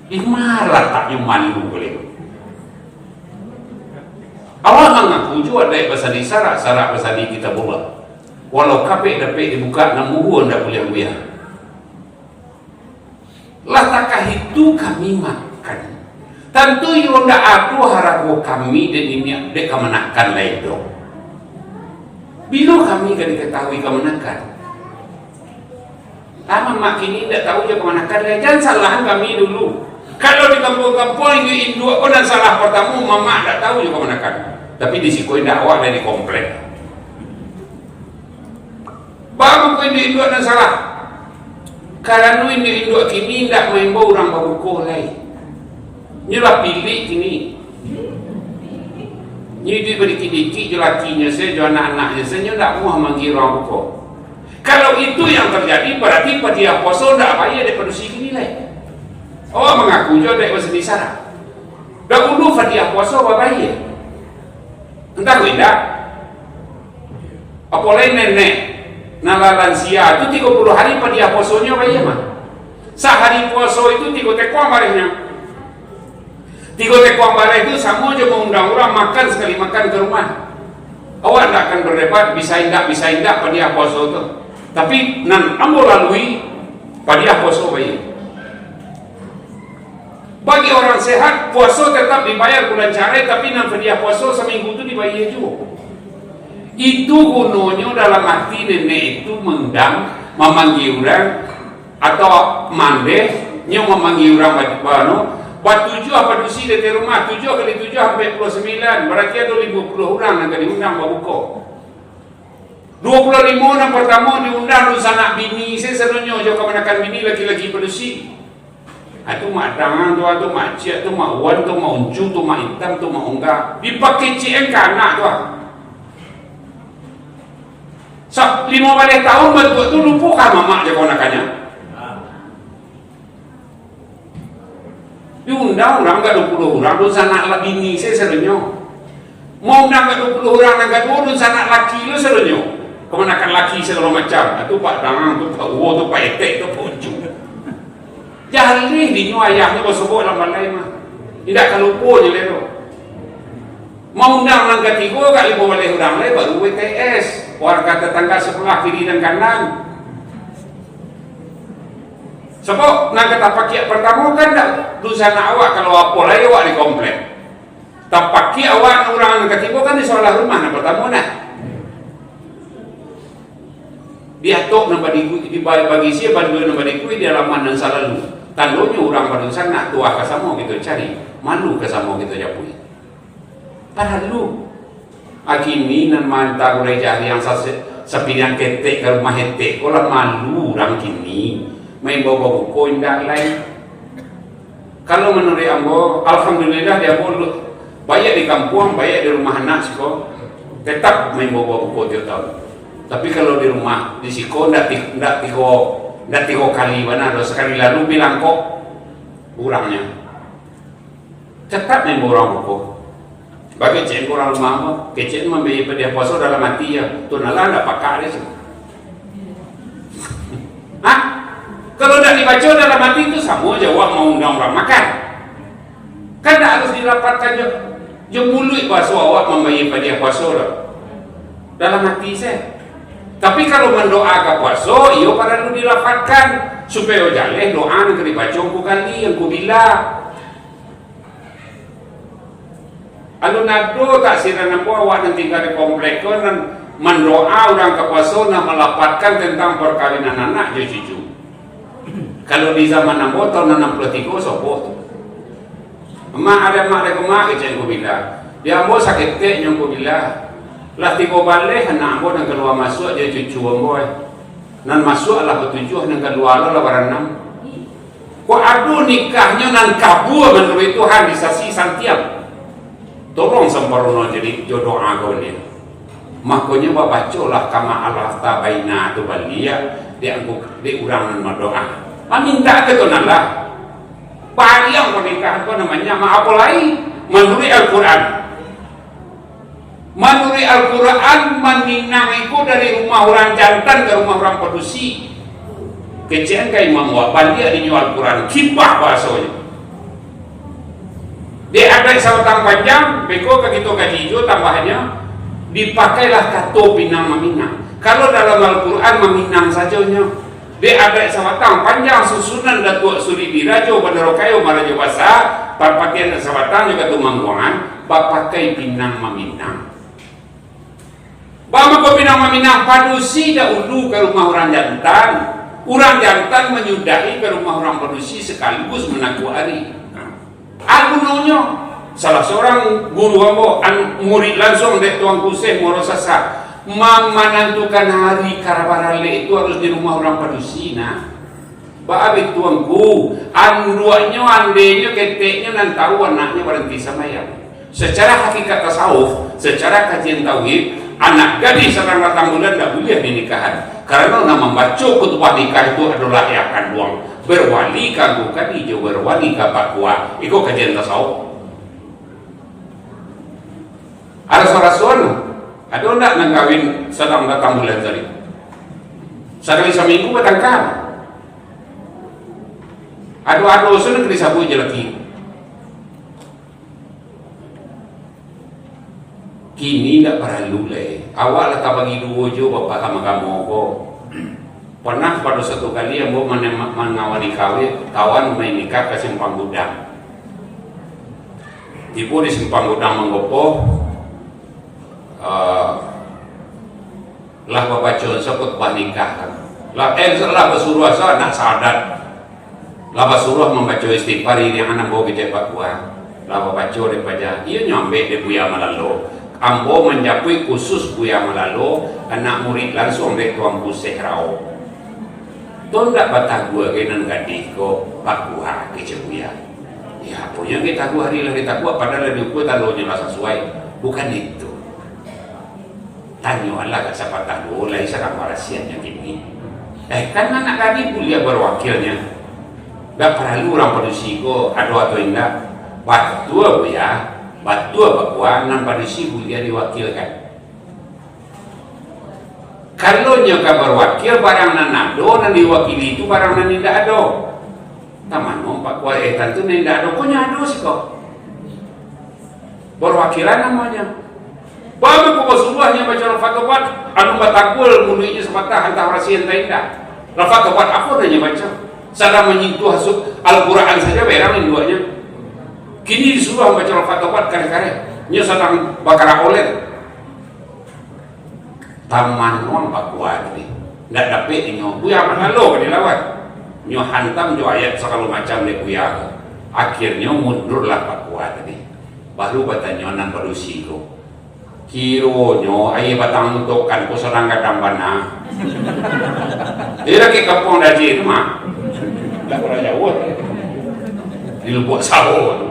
Imarah tak malu boleh. Awak mengaku juga ada bahasa di sarak bahasa di kita bola. Walau kapek dapat dibuka namu anda boleh biar. Latakah itu kami makan. Tentu yang tidak ada harapu kami dan ini dek kemenakan lain dong. Bila kami kan diketahui kemenakan. Lama mak ini tidak tahu je kemenakan lain. Jangan salahkan kami dulu. Kalau di kampung-kampung ini induk pun dan salah pertama mama tidak tahu je kemenakan. Tapi di sikoi dakwah dari komplek. Baru kau induk dan salah. Karena induk kini tidak main bau orang babuko lain. Nyelah pilih kini. Nyidi berdikit-dikit je lakinya saya, je anak-anaknya saya, tidak mau manggil orang babuko. Kalau itu yang terjadi berarti pada puasa tidak bayar daripada sini lain. Oh mengaku juga dari bahasa di sana. Dahulu pada puasa bayar. Entah tidak. Apalagi nenek nala lansia itu 30 hari pada puasanya bayar mah. Sehari puasa itu 3 tekuang barangnya. 3 tekuang barang itu sama aja mengundang orang makan sekali makan ke rumah. Awak tidak akan berdebat bisa indak pada puasa itu. Tapi nan ambo lalui pada puasa bayar. Bagi orang sehat puasa tetap dibayar bulan carai, tapi nan pada puasa seminggu itu dibayar juga. Itu gunanya dalam arti nenek itu mendam memanggil orang atau mandeh yang memanggil orang buat 7 apa dusi dari rumah 7 kali 7 sampai 29 berarti ada 50 orang yang diundang babuko 25 orang pertama diundang lu sanak bini saya serunya jauh kemenakan bini laki-laki pedusi itu mak dangan tu atau mak cik tu mak wan tu mak uncu tu mak hitam tu mak enggak dipakai cik anak tu 15 tahun bantu tu lupakan mamak je kemenakannya diundang orang ke 20 orang lu sanak laki bini saya serunya mau undang ke 20 orang angkat 2 lu sanak laki lu serunya kemenakan laki segala macam itu pak dangan tu pak uwo tu pak etek tu pak uncu jangan di nyu ayahnya bersebut dalam balai mah tidak kelupa je lero mau undang orang ketiga kali mau balai undang lain baru WTS warga tetangga sebelah kiri dan kanan sebab nak kata pakai pertama kan tak dusana awak kalau apa lagi awak di komplek tak pakai awak orang ketiga kan di sekolah rumah nak pertama nak dia tok nama dibagi sia bandu nama dikui di halaman dan salalu tandanya orang pada sana tua kasamo kita cari malu kasamo kita japui padahal lu akini nan mantar urai jari yang sepilihan ketek ke rumah hetek kalau malu orang kini main bawa buku indah lain. Kalau menurut ambo, alhamdulillah dia boleh banyak di kampung, banyak di rumah anak siko, tetap main bawa buku tiap tahun. Tapi kalau di rumah di siko ndak tiga kali mana, sekali lalu bilang kok kurangnya. Tetap main bawa buku. Bagi cek orang rumah apa, kecek membeli dia puasa dalam hati ya, tu nalar ndak pakai dia sih. Hah? Kalau tidak dibaca dalam hati itu sama aja wak mau undang orang makan. Kan tak harus dirapatkan je mulut puasa awak membayar pada dia puasa dah. Dalam hati saya. Tapi kalau mendoa ke puasa, ia perlu dirapatkan supaya jaleh doa yang dibaca ku kali yang ku bila. Alu nado tak sirana po awak nanti tinggal di komplek kan mendoa orang ke puasa nak melapatkan tentang perkawinan anak je cucu. Kalau di zaman nampo tahun 63 sopo tu. Emak ada kecil ku bila. Dia ambo sakit tek nyong ku bila. Lah tiba balik anak ambo nang keluar masuk dia cucu ambo. Nan masuk lah bertujuh nang keluar lah baranam. Ko adu nikahnya nan kabur menurut Tuhan di sasi santiam. Tolong sempurna jadi jodoh aku ni. Makanya bacalah kama Allah tabaina tu balia dia urang berdoa. Minta ke tu nalah. Panjang pernikahan tu namanya apa lain? Menurut Al-Quran. Menurut Al-Quran meninang itu dari rumah orang jantan ke rumah orang pedusi. Kecian ke Imam Wabalia di Al-Quran kibah bahasanya. Dia ada sabatang panjang, beko ke gitu gaji hijau tambahnya dipakailah kato pinang meminang. Kalau dalam Al-Quran meminang sajanya, dia ada sabatang panjang susunan datuk suri dirajo bandarokayo marajo basa, parpatian sabatang juga tumangguangan, bapakai pinang meminang. Bama ko pinang meminang padusi dah ulu ke rumah orang jantan. Orang jantan menyudahi ke rumah orang padusi sekaligus menaku hari. Agunnya salah seorang guru ambo murid langsung dek tuan kuseh morosasa menentukan hari karabarale itu harus di rumah orang padusina. Baabit tuanku anduanya andenya keteknya nan tahu anaknya berhenti sama ya. Secara hakikat tasawuf, secara kajian tauhid, anak gadis seorang datang bulan tidak boleh dinikahan karena nama membaca khutbah nikah itu adalah akan buang berwali kanggo kadijo berwali ka bakwa iko kajian tasawuf. Ada rasul ada ndak nang kawin sedang datang bulan tadi sekali seminggu batangkan adu usul negeri sabu jelaki kini ndak perlu le awak lah bagi dua jo bapak sama kamu kok. Pernah pada satu kali yang mau mengawali kawin kawan main nikah ke simpang gudang. Tiba di simpang gudang menggopo lah bapak cuan sekut bah nikah lah bersuruh asal nak sadat lah bersuruh membaca istighfar ini anak bawa kita bakwa lah bapak cuan daripada ia nyampe di Buya Malalo ambo menjapui khusus Buya Malalo anak murid langsung dari tuan Puseh Rao. Tuan tak patah gua kenan gadis ko pak gua ke Buya. Ya punya kita gua hari lah kita gua padahal di gua talonya lah sesuai. Bukan itu. Tanya Allah ke siapa tahu lah isa rahasia gini. Kan anak gadis kuliah berwakilnya. Tak perlu orang padusi ko atau indah. Batu Buya, batu pak gua nan padusi kuliah diwakilkan. Kalau nyoka berwakil barang nanado nan diwakili itu barang nan tidak ada. Taman pak kuai tentu tidak ada. Kok nyado sih kok? Berwakilan namanya. Bagus kok sebuahnya baca lafaz anu batakul mulutnya sepatah hantar rahasia tidak. Lafaz kebat apa nanya baca? Sadar menyentuh hasuk Al-Quran saja berang ini duanya. Kini disuruh baca lafaz kebat kare-kare. Nya sedang bakar oleh. Taman nuang pak kuat ni, ndak dapat inyo. Buya Malalo ke dilawat, nyo hantam jo ayat segala macam le buya. Akhirnya mundurlah pak kuat tadi. Baru bertanya nan padusi ko. Kiro nyo ayat batang untukkan ko sedang kadang bana. Dia lagi kampung daji itu mah. Tak pernah jauh. Di Lubuk Sawah tu.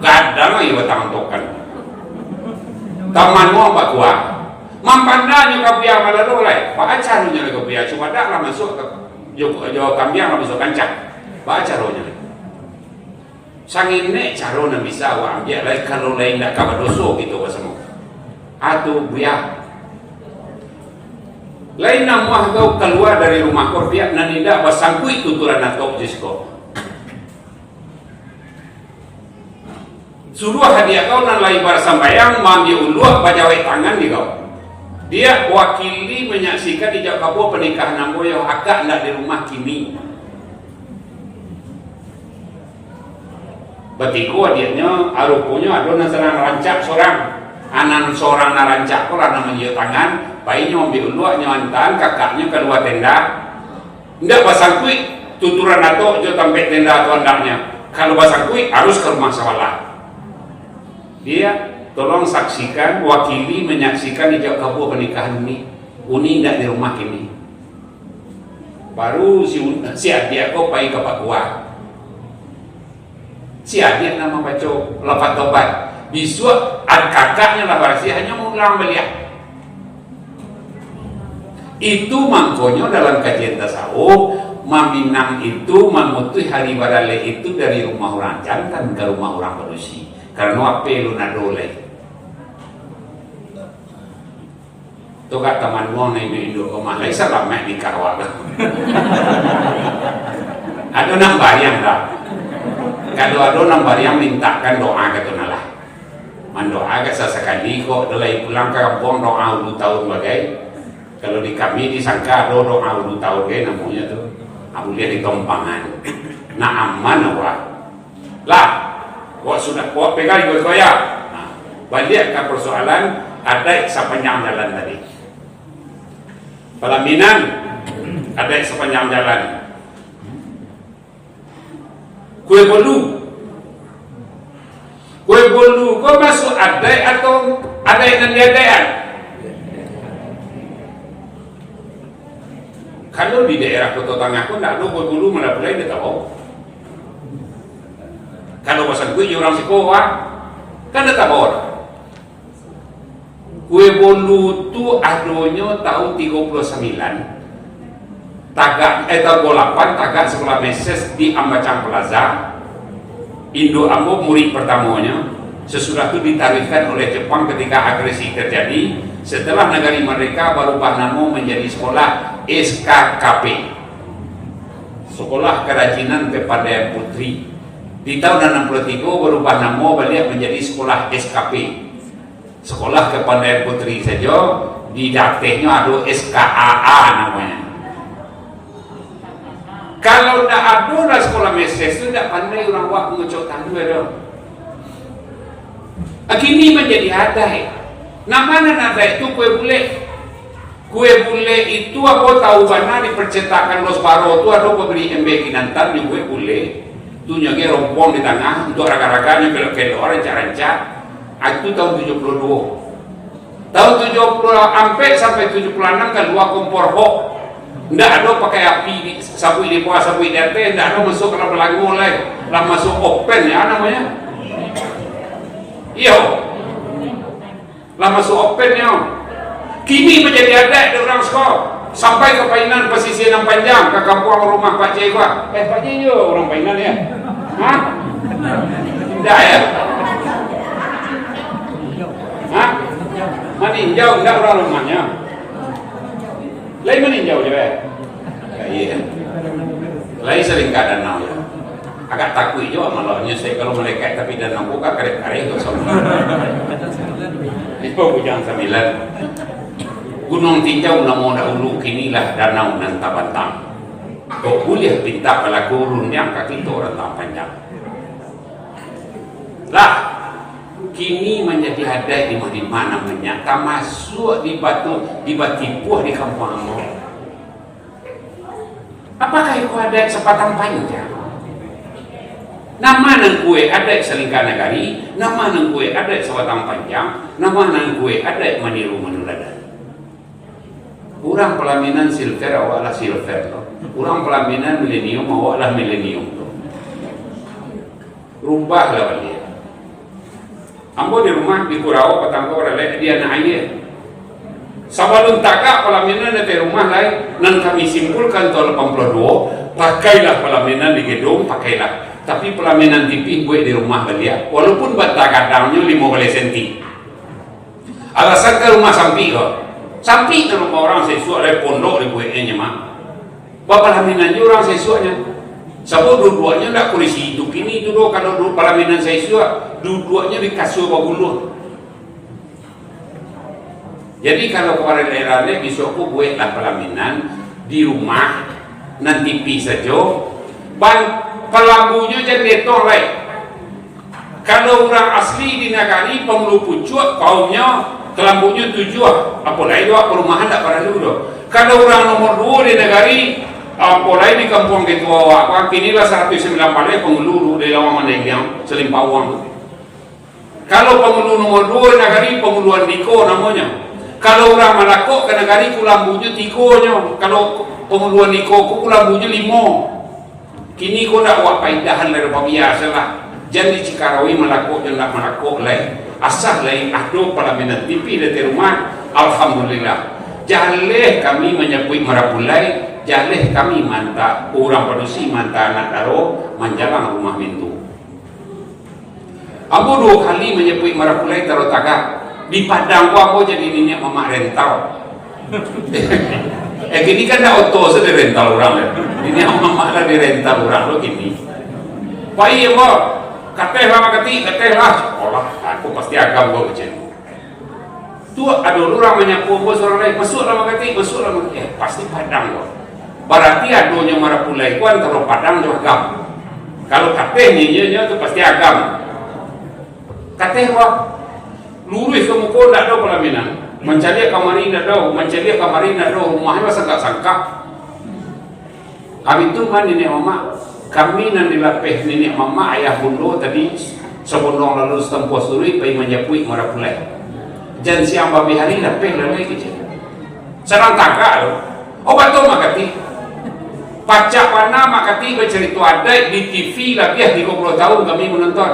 Kadang lagi batang tokan. Taman mo apa kuah. Mampandanya kapiah malado lai. Pak acarunya le kapiah cuma dak lah masuk ke jo kambiang lah masuk kancah. Pak acarunya. Sangin ne carona bisa wa ambil lai kalau lain dak kabadoso gitu pasamo. Atu buya. Lain namuah kau keluar dari rumah kau biar nanida basangkui tuturan atau jisko. Suruh hadiah kau nan lai barsambayang mandi uluah bajawai tangan di kau. Dia wakili menyaksikan di Jakarta pernikahan namboyo akak ndak di rumah kini. Batiko adianya arupunya ada nasaran rancak seorang anan seorang narancak ko lana menjio tangan bayinya ambil uluah nyantan kakaknya keluar tenda ndak pasangkui tuturan atau jo sampai tenda atau andaknya kalau pasangkui harus ke rumah sawalah. Dia tolong saksikan, wakili menyaksikan ijab kabul pernikahan ini. Uni tidak di rumah ini. Baru si adik kau pergi ke Papua. Si adik nama baca lapat tobat. Besok kakaknya lah barasi hanya mengulang beliau. Itu mangkonyo dalam kajian tasawuf. Maminang itu memutih hari badale itu dari rumah orang jantan ke rumah orang manusia. Karena apa lu nadole tu kat teman mo na indo ko malay sa ramai di kawal ada nambar yang dah kalau ada nambar yang mintakan doa ke tu nalah mendoa ke sesekali kok dalai pulang ke kampung doa 2 tahun bagai kalau di kami disangka ada doa 2 tahun ke namanya tu aku lihat di tompangan na aman apa lah. Wah sudah kuat pegang ikut koyak. Nah, balik ke persoalan ada sepanjang jalan tadi. Pelaminan ada sepanjang jalan. Kue bolu, kau masuk ada atau ada yang tiadaan? Kalau di daerah Kota Tengah pun tak ada kue bolu mana boleh dia tahu. Kalau pasal kue orang sekolah kan ada tabor. Kue bolu tu adonyo tahun 39 tagak tahun 8 tagak sekolah meses di Ambacang Plaza Indo Ambo murid pertamanya. Sesudah itu ditarikkan oleh Jepang ketika agresi terjadi. Setelah negara mereka berubah nama menjadi sekolah SKKP, Sekolah Kerajinan Kepandaian Putri. Di tahun 63 berubah nama balik menjadi sekolah SKP, Sekolah Kepandaian Putri saja. Di daktehnya ada SKAA namanya. Kalau tidak ada sekolah meses itu tidak pandai orang wak mengucap tandu ada. Kini menjadi hadai. Namanya nadai itu kue bule. Kue bule itu aku tahu mana di percetakan Los Baro itu ada pemberi MB Kinantan di kue bule. Itu nyagi rompong di tengah untuk raga-raganya belok-belok rancak-rancak. Itu tahun 72. Tahun 70 sampai 76 kan 2 kompor hok. Tidak ada pakai api sapu di bawah sapu di atas. Tidak ada masuk kalau berlagu mulai lah masuk open ya namanya. Iyo lah masuk open ya. Kini menjadi ada orang sekolah sampai ke Painan pesisir yang panjang ke kampung rumah Pak Cik Pak Cik yo orang Painan ya. Hah? Tidak ya? Hah? Meninjau enggak orang rumahnya? Lain meninjau je iya. Lain sering ke danau ya. Agak takut juga malahnya saya kalau mereka tapi danau buka karek-karek itu sama. Itu bujang 9. Gunung Tinjau namo dahulu kinilah danau nan tabantang. Kau boleh pinta pala gurun yang kaki itu orang tak panjang. Lah, kini menjadi hadai di mana namanya. Tak masuk di batu di Batipuh di kampung Ambo. Apakah itu hadai sepatang panjang? Nama nang kue ada selingkah negari, nama nang kue ada sepatang panjang, nama nang kue ada maniru manuladan. Kurang pelaminan silver awal silver loh. Orang pelaminan milenium, awaklah milenium tu. Rubahlah balik. Ambo di rumah di Kurau patangko orang lain dia anak ayah. Sabalun takak pelaminan di rumah lain, nan kami simpulkan tahun 82, pakailah pelaminan di gedung, pakailah. Tapi pelaminan TV gue di rumah beliau, walaupun bata kadangnya 15 cm. Alasan ke rumah sampi kok. Sampi ke rumah orang sesuatu oleh pondok di gue nya mah. Bapak pelaminan orang sesuatunya. Sebab dua-duanya tak kurisi hidup ini itu doh kalau dulu pelaminan sesuatu, dua-duanya dikasih bagulun. Jadi kalau kemarin daerahnya besok aku buat lah pelaminan di rumah nanti pisah saja. Pelambunya jadi netong lain. Kalau orang asli di negari pemulu pucuk kaumnya kelambunya 7, apalagi doa perumahan tak pada dulu. Kalau orang nomor 2 di negari apalagi di kampung Ketua Wak, kinilah 109 palai pengulu di Lawang Mandegiang Selimpawang. Kalau pengulu nomor 2 di negari penguluan Diko namanya. Kalau orang Malako ke negari kulambunya 3 kalau penguluan Diko kulambunya 5. Kini ko nak wak paidahan dari biasa lah. Jangan di Cikarawi Malako dan nak Malako lain. Asal lain ahdo pelaminan TV di rumah. Alhamdulillah. Jaleh kami menyebut Marapulai, jaleh kami manta orang produksi manta anak daro menjalang rumah mintu. Ambo 2 kali menyebut Marapulai taruh tagak. Di Padang aku jadi minyak mamak rental. Gini kan dah auto saja rental orang ya. Ini mamak lah di rental orang lo gini. Pai ya mo, kateh lah kateh lah. Sekolah, aku pasti agam gua kecil. Tu ada orang menyapu bos orang lain masuk lah makati, masuk lah makati. Pasti Padang lo. Berarti adonya Marapulai ku antara Padang dan agam. Kalau kateh nyinya tu pasti agam. Kateh wah. Lurus ke muka tak ada pelaminan. Mencari kamari tak ada, mencari kamari tak ada. Rumahnya sangka-sangka. Kami tu kan nenek mama. Kami nan dilapeh nenek mama ayah bundo tadi sebelum lalu setempoh suri pergi menyapui Marapulai. Jangan siang babi hari lapeh lalai kecil. Serang tagak lo. Obat tu makati. Pacak mana makati bercerita ada di TV lah biar 30 tahun kami menonton.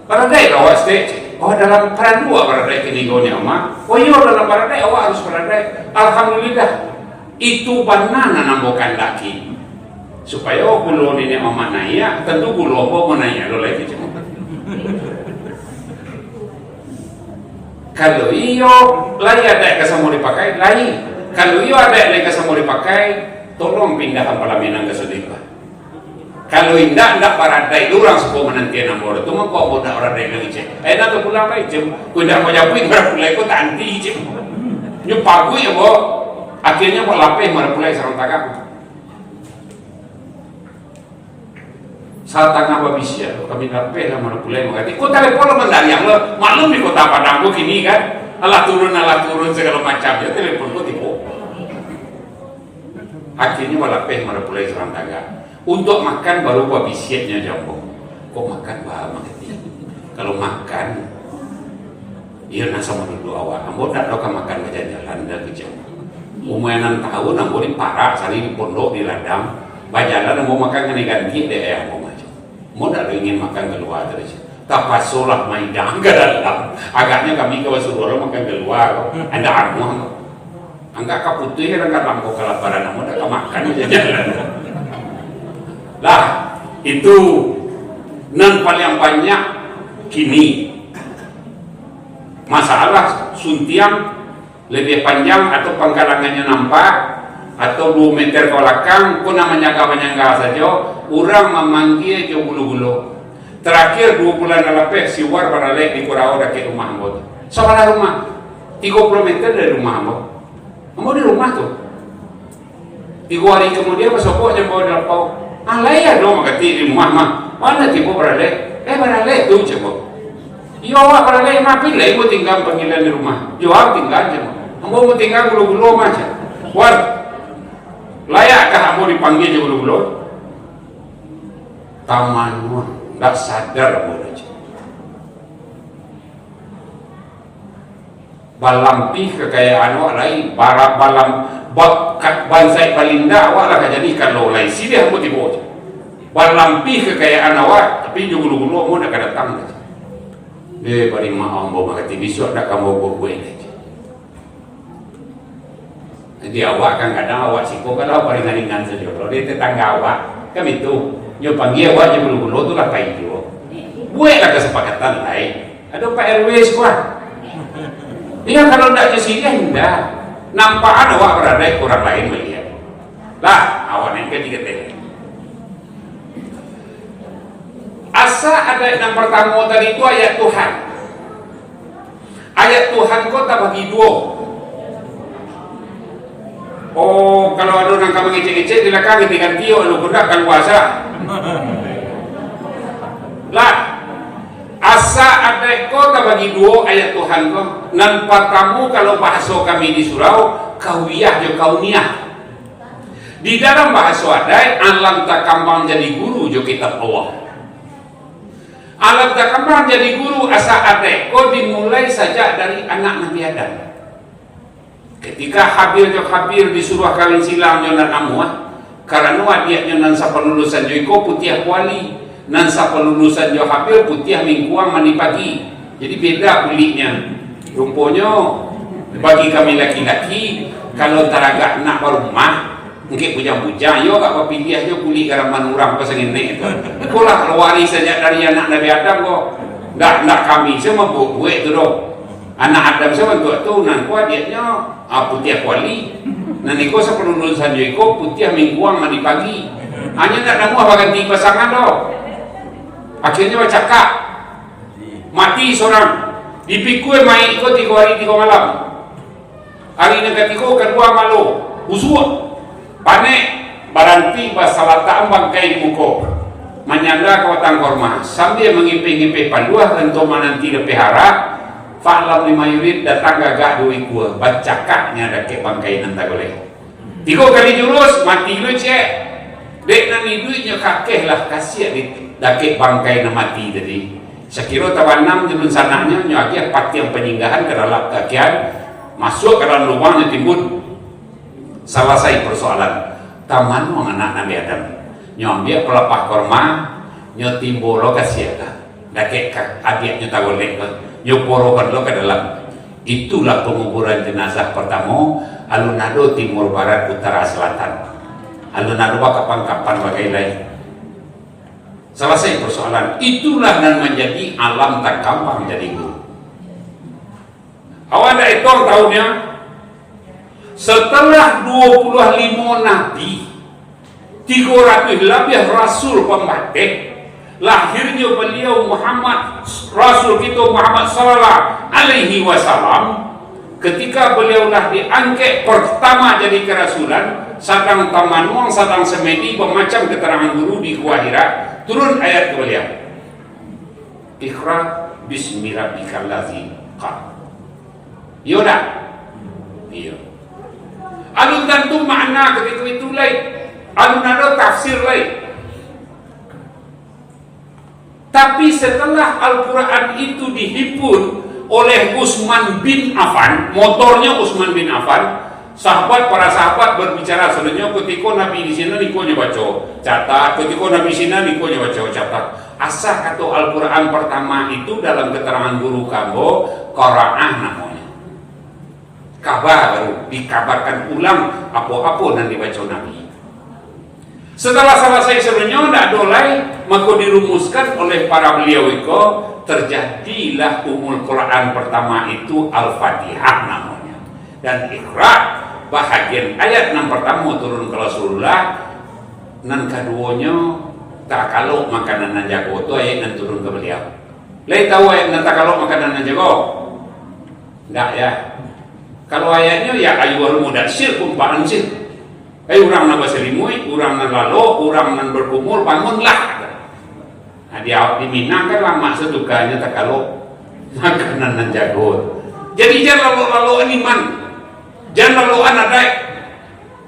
Paradai awak stage. Oh dalam peran 2 paradai kinigonya ama. Oh iya dalam paradai awak harus paradai. Alhamdulillah. Itu banana nambokan laki. Supaya gulo nenek mama naya, tentu gulo apa mau nanya lo lagi cuma. Kalau iyo lagi ada yang mau dipakai, lagi. Kalau iyo ada yang mau dipakai, tolong pindahkan pelaminan ke sedekah. Kalau indah paradai orang sebuah menantian amor itu mah kok bodoh orang lain lagi cek. Nak tu pulang lagi cek. Kau dah mau nyapuin Marapulai kau tanti cek. Nyapagu ya bo. Akhirnya mau lapeh Marapulai sarang tagak. Saat tengah babis ya, kami lapeh lah Marapulai mengatakan. Kau telepon lo mendariang lo. Maklum di kota Padang kau kini kan. Alah turun segala macam ya telepon kau tipu. Akhirnya mau lapeh Marapulai sarang tagak. Untuk makan baru babisiatnya jambong. Kok makan bah mengerti. Kalau makan, iya nasa dulu awak. Ambo tak tahu makan ke jalan dah kejauh. Umuanan tahun ambo di parak, sari di pondok di ladang. Bajalan ambo makan kena ganti deh ambo macam. Ambo tak ingin makan keluar terus. Tapasolah maidang ke dalam. Agaknya kami ke Wasuruara makan keluar. Ada armuh. Angkat kaputih kan angkat lampu kelaparan. Ambo tak makan aja jalan. Lah itu nan paling banyak kini masalah suntiang lebih panjang atau penggalangannya nampak atau 2 meter ke belakang pun namanya nyangka saja orang memanggil ke bulu-bulu. Terakhir 2 bulan lepas si war baralek di Kurau dekat rumah ambo. Soalnya rumah 30 meter dari rumah ambo. Ambo di rumah tuh. 3 hari kemudian besoknya bawa dalpau. Alai ya dong makati di rumah mah. Mana tipu beralek? Beralek tu coba. Yo awak beralek mah pilih mau tinggal panggilan di rumah. Yo awak tinggal aja. Ambo mau tinggal gulu-gulu macam. War. Layakkah ambo dipanggil gulu-gulu? Taman mah tak sadar ambo aja. balampi kekayaan awak lain, balam bansai palinda awak lah jadikan lo lain sini aku tiba balampi kekayaan awak, tapi jugulu-gulu mau nak datang dia bari maaf bawa makati besok nak kamu bawa gue lagi. Jadi awak kan kadang awak siko kalau paling ringan saja. Kalau dia tetangga awak, kan itu nyo panggil awak jugulu-gulu tu lah kayu. Buat lah kesepakatan lain. Ada Pak RW sekolah. Ya kalau tidak ke sini hendak nampakan awak berada orang lain melihat. Lah awak yang ketiga tadi. Asa ada yang pertama tadi itu ayat Tuhan. Ayat Tuhan kota bagi dua. Oh kalau ada orang kamu ngecek-ngecek silakan ganti-ganti kalau hendak kan puasa. Lah asa ada kota bagi dua ayat Tuhan ko. Nan patamu kalau bahasa kami di surau kawiyah jo kauniyah. Di dalam bahasa ada alam tak kambang jadi guru jo kitab Allah. Alam tak kambang jadi guru asa ada ko dimulai saja dari anak Nabi Adam. Ketika Habil disuruh kawin silang jo nan amuah karena dia nyo nan sa penulusan jo iko putih kuali. Nan sa pelulusan jo Habil putih mingkuang mani pagi. Jadi beda kulitnya. Rumpanya bagi kami laki-laki kalau taraga nak rumah mungkin bujang-bujang yo gak pilih aja kulit garaman orang pasangin nek itu. Itulah waris saja dari anak Nabi Adam kok. Ndak kami semua buat tu dong. Anak Adam semua tu nan kuat dia putih kuali. Nan iko sa pelulusan jo iko putih mingkuang mani pagi. Hanya nak namu apa ganti pasangan dong. Akhirnya bercakap mati seorang dipikul main ikut 3 hari 3 malam. Hari ketiga kedua malu usua panek baranti basalata bangkai di muka menyandra kawatan korma sambil mengiping-iping panduah tentu nanti lebih harap fa'lam lima yurid datang gagak dua ikua bacakaknya dake bangkai nanti boleh 3 kali jurus mati lu cek dek nani duitnya kakeh lah kasih dake bangkai na mati tadi. Sekiro tawanam jurun sananya nyo agi pati yang penyinggahan ke dalam kakian masuk ke dalam lubang yang timbul. Selesai persoalan. Taman wong anak Nabi Adam. Nyo ambil pelepah korma nyo timbul lo kasih ka. Dake adik nyo tagolek nyo porokan lo ke dalam. Itulah penguburan jenazah pertama alun-alun timur barat utara selatan. Alun-alun kapan-kapan bagai lain. Selesai persoalan. Itulah yang menjadi alam tak gampang jadi guru. Awak ada hitung tahunnya setelah 25 nabi 300 lebih rasul pembatik lahirnya beliau Muhammad Rasul kita Muhammad sallallahu alaihi wasallam. Ketika beliau dah diangkat pertama jadi kerasulan sedang tamanuang sedang semedi bermacam keterangan guru di Gua Hira turun ayat ke beliau Iqra bismi rabbikal ladzi khalaq. Iya dah? Iya. Alun tentu makna ketika itu lain alun ada tafsir lain. Tapi setelah Al-Quran itu dihibur oleh Utsman bin Affan, motornya Utsman bin Affan, para sahabat berbicara sebenarnya ketika Nabi di sini nikonya baca catat, ketika Nabi di sini nikonya baca catat. Asal kata Al-Quran pertama itu dalam keterangan guru kamu Qira'ah namanya. Kabar baru dikabarkan ulang apa-apa yang dibaca Nabi. Setelah selesai sebenarnya tidak dolai maka dirumuskan oleh para beliau itu terjadilah umul Quran pertama itu Al-Fatihah namanya dan Iqra bahagian ayat yang pertama turun ke Rasulullah dan keduanya tak kalau makanan yang jago itu ayat yang turun ke beliau. Lain tahu ayat yang tak kalau makanan yang jago? Tidak ya. Kalau ayatnya ya ayyuhal mudatsir kumpaan sir. Orang nak berselimui, orang nak lalu, orang nak berkumur, bangunlah. Nah, dia di Minang kan lama sedukanya tak kalau makanan nan jago. Jadi jangan lalu-laluan iman, jangan laluan adai.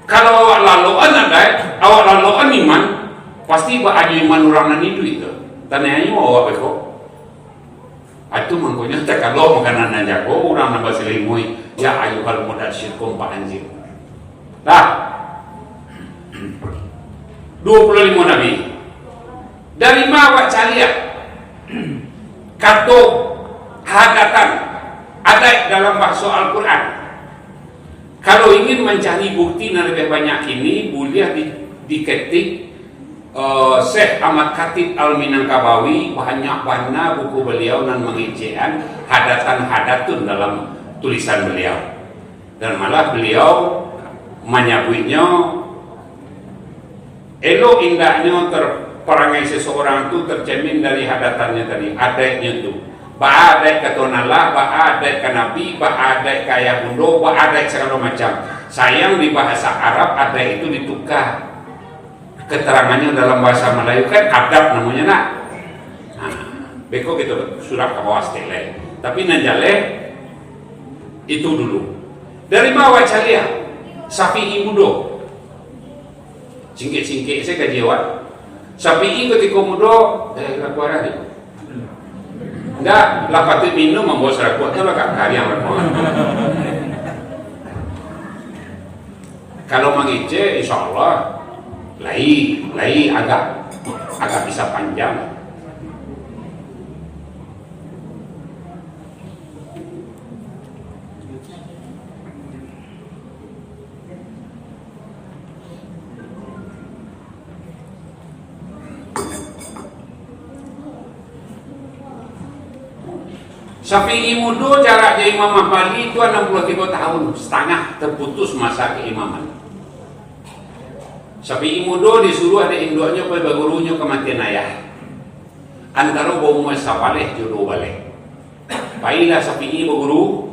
Kalau awak laluan adai, awak laluan iman, pasti baju iman orang nan itu. Tanyanya mau awak beko. Atu mangkonya tak kalau makanan jago orang nambah selimui ya ayuhal mudasyir kumpa anjir. Dah 25 Nabi dari mawak calia kato hadatan ada dalam bahasa Al-Quran. Kalau ingin mencari bukti yang lebih banyak ini boleh diketik Syekh Ahmad Khatib Al-Minangkabawi, banyak buku beliau dan mengijian hadatan-hadatun dalam tulisan beliau, dan malah beliau menyebutnya elok indahnya perangai seseorang itu tercermin dari hadatannya tadi, adanya itu ba'adai katonallah, ba'adai ka nabi, ba'adai ka yahudo, ba'adai segala macam. Sayang di bahasa Arab ada itu ditukar keterangannya dalam bahasa Melayu kan adab namanya nak. Nah, beko gitu surah ke bawah stele. Tapi najale itu dulu. Dari bawah calia Safi'i mudo. Singkit-singkit saya kajiwan. Safi'i ketika mudo lakuarah itu. Enggak, lapatut minum membawa serakuat itu lah karya mereka. Kalau mengice insya Allah lai agak bisa panjang. Syafi'i mudo jaraknya Imam Mahmadi itu 63 tahun setengah terputus masa keimaman. Syafi'i mudo disuruh ada induknya pada gurunya kematian ayah. Antara bau masawaleh jodoh balik. Baiklah Syafi'i berguru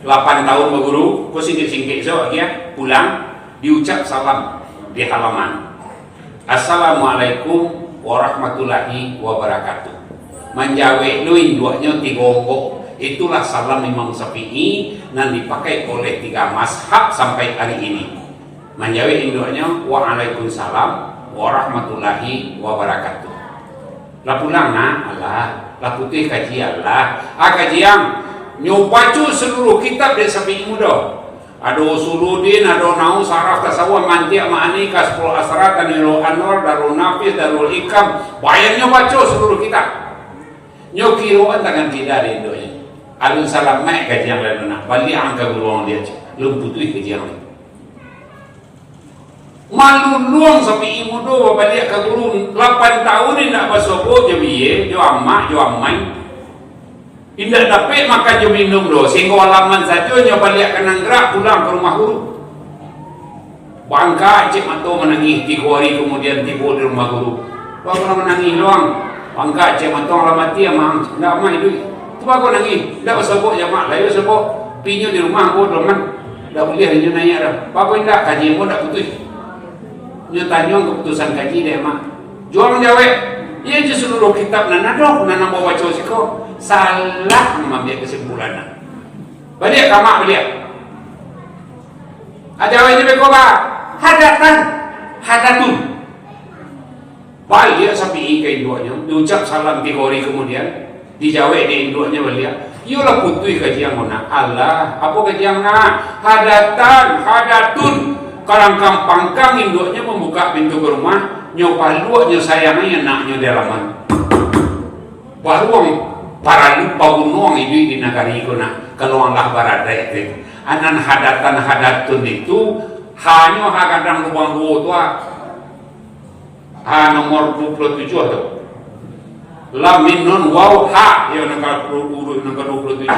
8 tahun berguru, kau singkit-singkit so ya pulang diucap salam di halaman. Assalamualaikum warahmatullahi wabarakatuh. Menjawe luin duanya 3 ongkok. Itulah salam Imam Syafi'i yang dipakai oleh 3 mazhab sampai hari ini. Menjawe induknya waalaikumsalam warahmatullahi wabarakatuh. Lah pulang nak Allah, lah putih kaji Allah. Kajian nyobacu seluruh kitab dari Syafi'i muda. Ada Usuluddin, ada Nau, Saraf, Tasawuf, Mantiq, Ma'ani, Kasful Asrar, Tanilul Anwar, Darul Nafis, Darul Hikam. Bayangnya baca seluruh kitab. Nyokiruan tangan tidak di induknya. Alun salam naik kajian lain nak. Balik angka guru dia. Belum putih kajian lain. Malu luang Syafi'i muda balik ke guru 8 tahun ni nak bersobo je biye, jo amak, jo amai. Indah dapat makan jo minum do. Sehingga alaman saja nyo balik ke Nanggerak pulang ke rumah guru. Bangka cik mato menangis 3 hari kemudian tiba di rumah guru. Bangka menangis doang. Bangka cik mato alamati amang ndak amai duit. Tu aku nangis. Ndak bersobo je mak, layu sobo pinyo di rumah guru doman. Ndak boleh nyo nanya dah. Apa ndak kaji mo ndak putus. Dia tanya keputusan kaji dia mak. Jual jawab. Ia je seluruh kitab nana dok nana bawa baca siko. Salah mengambil kesimpulan. Balik kamak beliau. Ada awalnya bekoba. Hadatun. Balik Syafi'i ke induknya. Diucap salam 3 hari kemudian. Dijawab di induknya beliau. Ialah putui kajian mana. Allah. Apa kajian nak? Hadatun. Karang pangkang induknya membuka pintu ke rumah, nyopa luaknya sayangnya naknya di halaman. Baruang para lupa bunuang itu di negara itu nak kalau Allah berada itu. Anan hadatun itu hanya kadang lubang dua nomor 27 tu. Lam min nun waw ha ya nomor 27.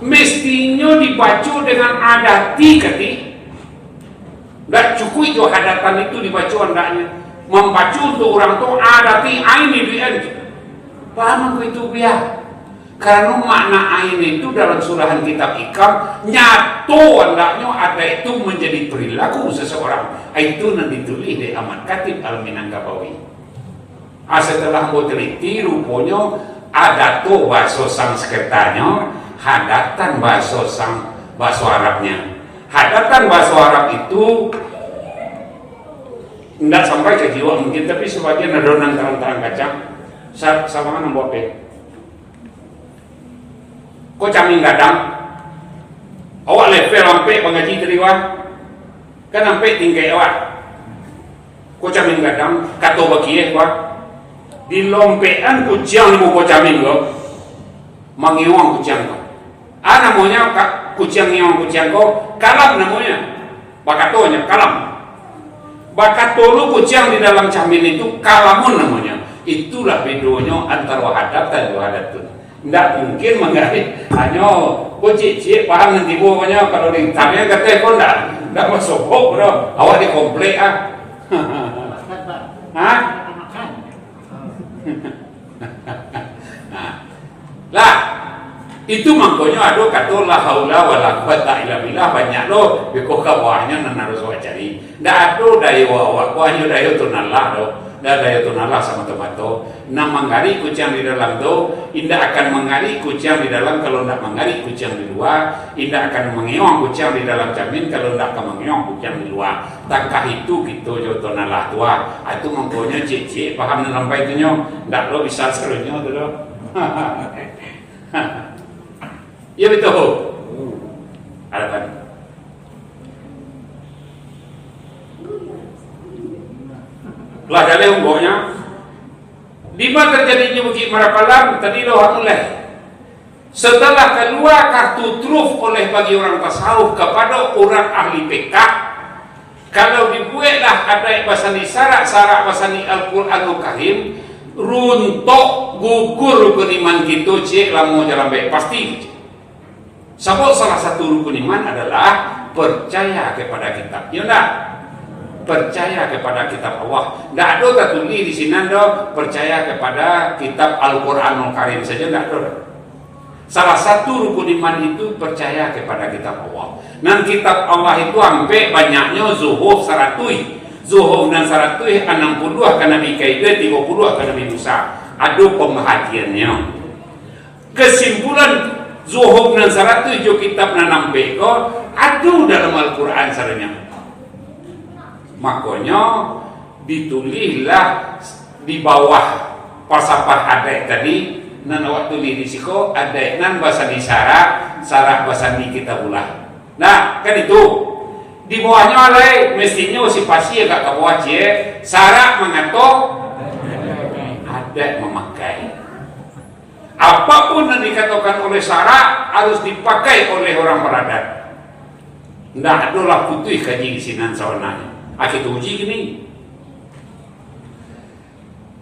Mestinya dibaca dengan adati kati. Tak cukup itu hadatan itu dibaca andaknya. Membaca untuk orang tu adati aini bian. Paham itu biar. Karena makna ain itu dalam surahan kitab Ikam nyatu andaknya ada itu menjadi perilaku seseorang. Itu yang ditulis di Ahmad Khatib Al-Minangkabawi. Setelah mau teliti rupanya ada tu bahasa Sanskertanya, hadatan bahasa Arabnya. Hadatan bahasa Arab itu tidak sampai ke jiwa mungkin, tapi sebagian ada terang-terang kacang sama nombor P Ko camin gadang. Awak level sampai pengaji teriwa. Kan sampai tingkai awak. Ko camin gadang kato bagi wa. Di lompean kuciang mo ko camin go. Mangiwang kuciang ko. Namanya kuciang ngiwang kuciang ko, kalam namanya. Bakatonya kalam. Bakatolu kuciang di dalam camin itu kalamun namanya. Itulah bedanya antara wahadat dan wahadat. Tidak mungkin mengalir hanya cik paham nanti pokoknya kalau ditanya katanya kok tidak masuk bro, awak di komplek lah itu makanya ada kata la haula wala quwata illa billah banyak lo beko kawahnya nan harus awak cari ndak ada daya awak hanya daya tunallah do daya tunallah sama tomato nak menggali kucing di dalam tu indah akan menggali kucing di dalam kalau tidak menggali kucing di luar indah akan mengeong kucing di dalam jamin kalau tidak akan mengeong kucing di luar takah itu gitu jo tunallah tua itu mengkonya cik paham sampai itu nyo ndak lo bisa serunya tu lo ya betul ada kan lah dari unggulnya di mana terjadinya Bukit Marapalang tadi doa mulai setelah keluar kartu truf oleh bagi orang tasawuf kepada orang ahli PK kalau dibuatlah ada basani syarat basani Al-Quranul Karim runtuk gugur rukun iman kita cek lamu jalan baik pasti sebab salah satu rukun iman adalah percaya kepada kitab ya enggak? Percaya kepada kitab Allah. Tidak ada tertulis di sini ada percaya kepada kitab Al-Quranul Karim saja tidak ada. Salah satu rukun iman itu percaya kepada kitab Allah. Dan kitab Allah itu sampai banyaknya zuhuf saratui. Zuhuf dan saratui 60 akan Nabi Kaidah, 30 akan Nabi Musa. Ada pembahagiannya. Kesimpulan zuhuf dan saratui jo kitab nanampe ko ada dalam Al-Quran saranya. Makanya ditulislah di bawah falsafah adek tadi nan awak tulis di siko adek nan bahasa di syarak bahasa di kitabullah. Nah kan itu di bawahnya alai mestinya si pasti agak ke bawah cie syarak mengatok adek memakai apapun yang dikatakan oleh syarak harus dipakai oleh orang beradat. Ndak adalah putih kaji di sinan sawananya. Akhir uji gini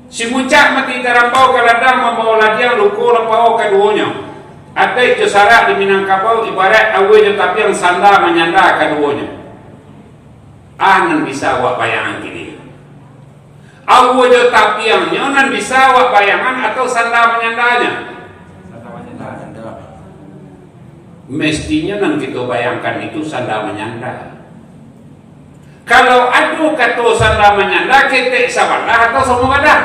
si muncak mati terampau ke ladang membawa ladiang luku lepau keduanya ada itu syarat di Minangkabau ibarat awalnya tapi yang sandar menyandar keduanya nan bisa awak bayangan gini awalnya tapi yang nyonan bisa awak bayangan atau sandar menyandarnya mestinya nan kita bayangkan itu sandar menyandar. Kalau adu kata sandar menyandar ketek sabalah atau semua ada?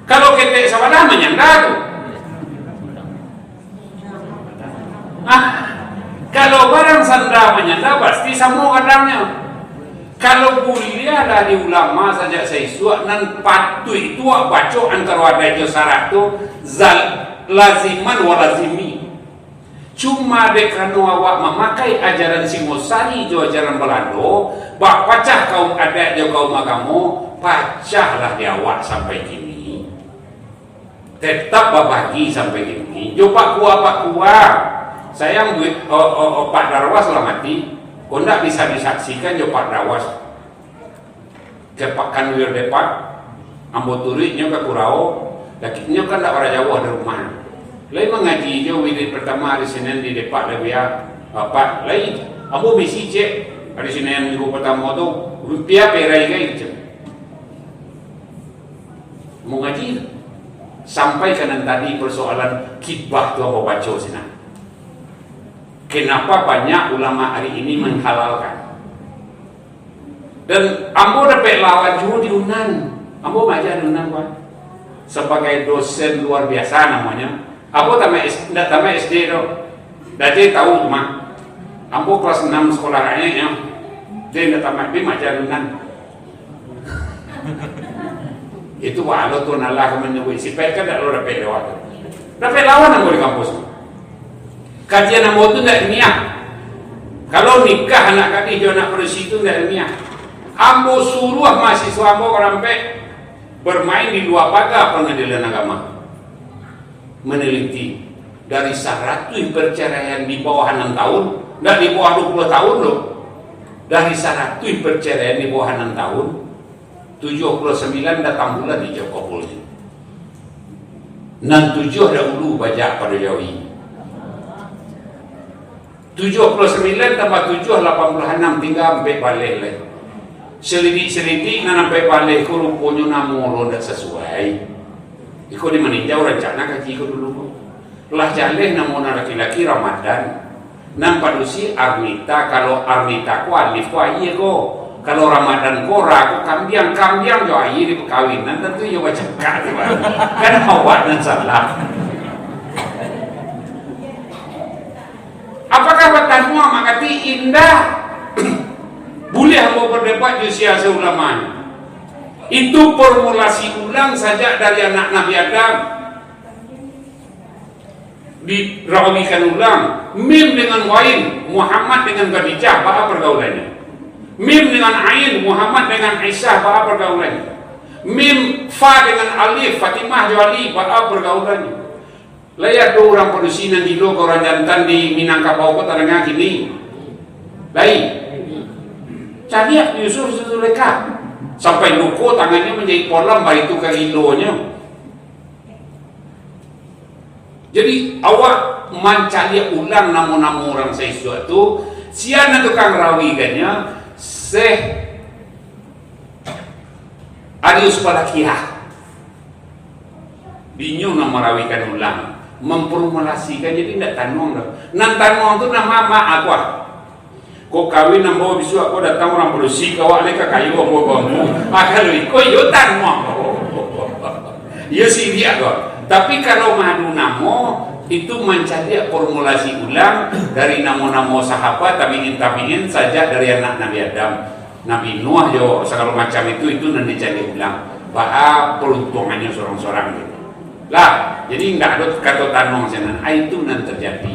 Kalau ketek sabalah menyandar tu. Kalau barang sandar menyandar pasti semua adanya. Kalau kuliah dari ulama saja saya suak nan patu itu baca antara ada itu syarat tu laziman walazimi. Cuma dekano awak memakai ajaran Singosari jo ajaran Belando, bak pacah kaum adat jo kaum agamu, pacahlah di awak sampai kini. Tetap babagi sampai kini. Jo pak kuah. Sayang duit Pak Darwas lah mati. Kau ndak bisa disaksikan jo Pak Darwas. Kepakan wir depak, ambo turitnya ke Kurau, dakitnya kan ndak orang Jawa di rumah. Lain mengaji je wirid pertama hari Senin di depak lebih ya Pak lain ambo misi cek hari Senin minggu pertama tu rupiah perai gay cek mau ngaji sampai kanan tadi persoalan khitbah tu apa baca sini kenapa banyak ulama hari ini menghalalkan dan ambo dapat lawan juga di Unan ambo ngajar di Unan Pak sebagai dosen luar biasa namanya. Aku tidak tamat SD tu. Jadi tahu cuma. Aku kelas 6 sekolah rakyat ya. Dia tidak tamat. Dia macam Lunan. Itu walau tuh nalah menyebut sipek kan tak lo dapat lewat. Dapat lawan aku di kampus. Kajian nama itu tidak ilmiah. Kalau nikah anak kaki dia anak persi itu tidak ilmiah. Ambo suruh mahasiswa ambo rampai bermain di luar pagar pengadilan agama. Meneliti dari 100 perceraian di bawah 6 tahun, tidak di bawah 20 tahun loh. Dari 100 perceraian di bawah 6 tahun, 79 datang bulan di Jokopolnya. 67 dahulu baca pada Jawi. 79 tambah 7 86 tinggal sampai balik lah. Selidik-selidik sampai balik ku rupanya namu tidak sesuai. Iko di meninjau rencana kaki iko dulu. Lah jaleh namu laki-laki Ramadan. Nampak dusi Arnita, kalau Arnita ku alif ku ayi ko. Kalau Ramadan ko raku kambiang jo ayi di perkawinan tentu ya baca kak kan awak dan salah. Apakah watan Muhammad kati indah? Boleh hamba berdebat di siasa ulama. Itu formulasi ulang saja dari anak Nabi Adam. Dirawikan ulang. Mim dengan wain, Muhammad dengan Khadijah, apa pergaulannya? Mim dengan ain, Muhammad dengan Aisyah, apa pergaulannya? Mim fa dengan alif, Fatimah dengan Ali, apa pergaulannya? Layak do orang produksinan di lo orang jantan di Minangkabau kota tengah kini. Baik. Cari Yusuf Zuleka sampai luko tangannya menjadi kolam baik itu ke kilonya. Jadi awak mencari ulang namu-namu orang sesuatu. Siapa tukang rawigannya? Syekh Arius Palakiah. Binyu nama rawikan ulang. Memformulasikan jadi tidak tanong dah. Nan tanong tu nama mak aku. Kau kawin nama bisu aku datang orang berusi kau alih ke kayu aku kamu. Kalau kau yo tanong. Ya sih dia kau. Tapi kalau madu namo itu mencari formulasi ulang dari nama-nama sahabat tabiin saja dari anak Nabi Adam, Nabi Nuh yo segala macam itu nanti cari ulang. Bah peruntungannya seorang-seorang gitu. Lah, jadi enggak ada kata tanong sana. Itu nanti terjadi.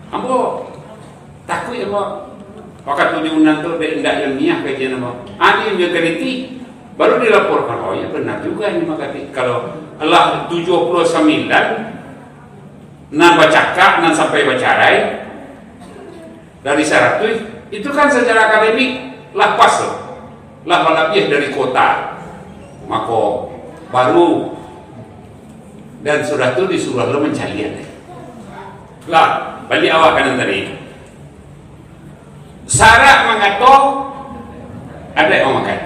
Ambo takut ya, Mbak. Waktu diundang tu tidak ilmiah kajian apa. Ada yang teliti baru dilaporkan. Oh ya benar juga ini makati. Kalau Allah 79 nan bacakak nan sampai bacarai dari 100 itu kan secara akademik lah pas lah lebih dari kota. Maka baru dan sudah itu disuruh lo mencari lah balik awak kanan tadi syarat mengatok ada yang makan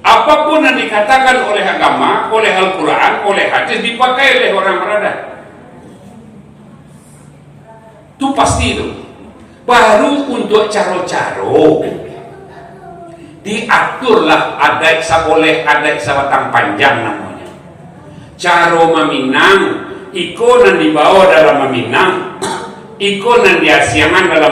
apapun yang dikatakan oleh agama, oleh Al-Quran, oleh hadis dipakai oleh orang berada itu pasti itu baru untuk caro-caro diaturlah adat saboleh adat sabatang panjang namanya caro meminang iko nan dibawa dalam meminang iko nan diasiangan dalam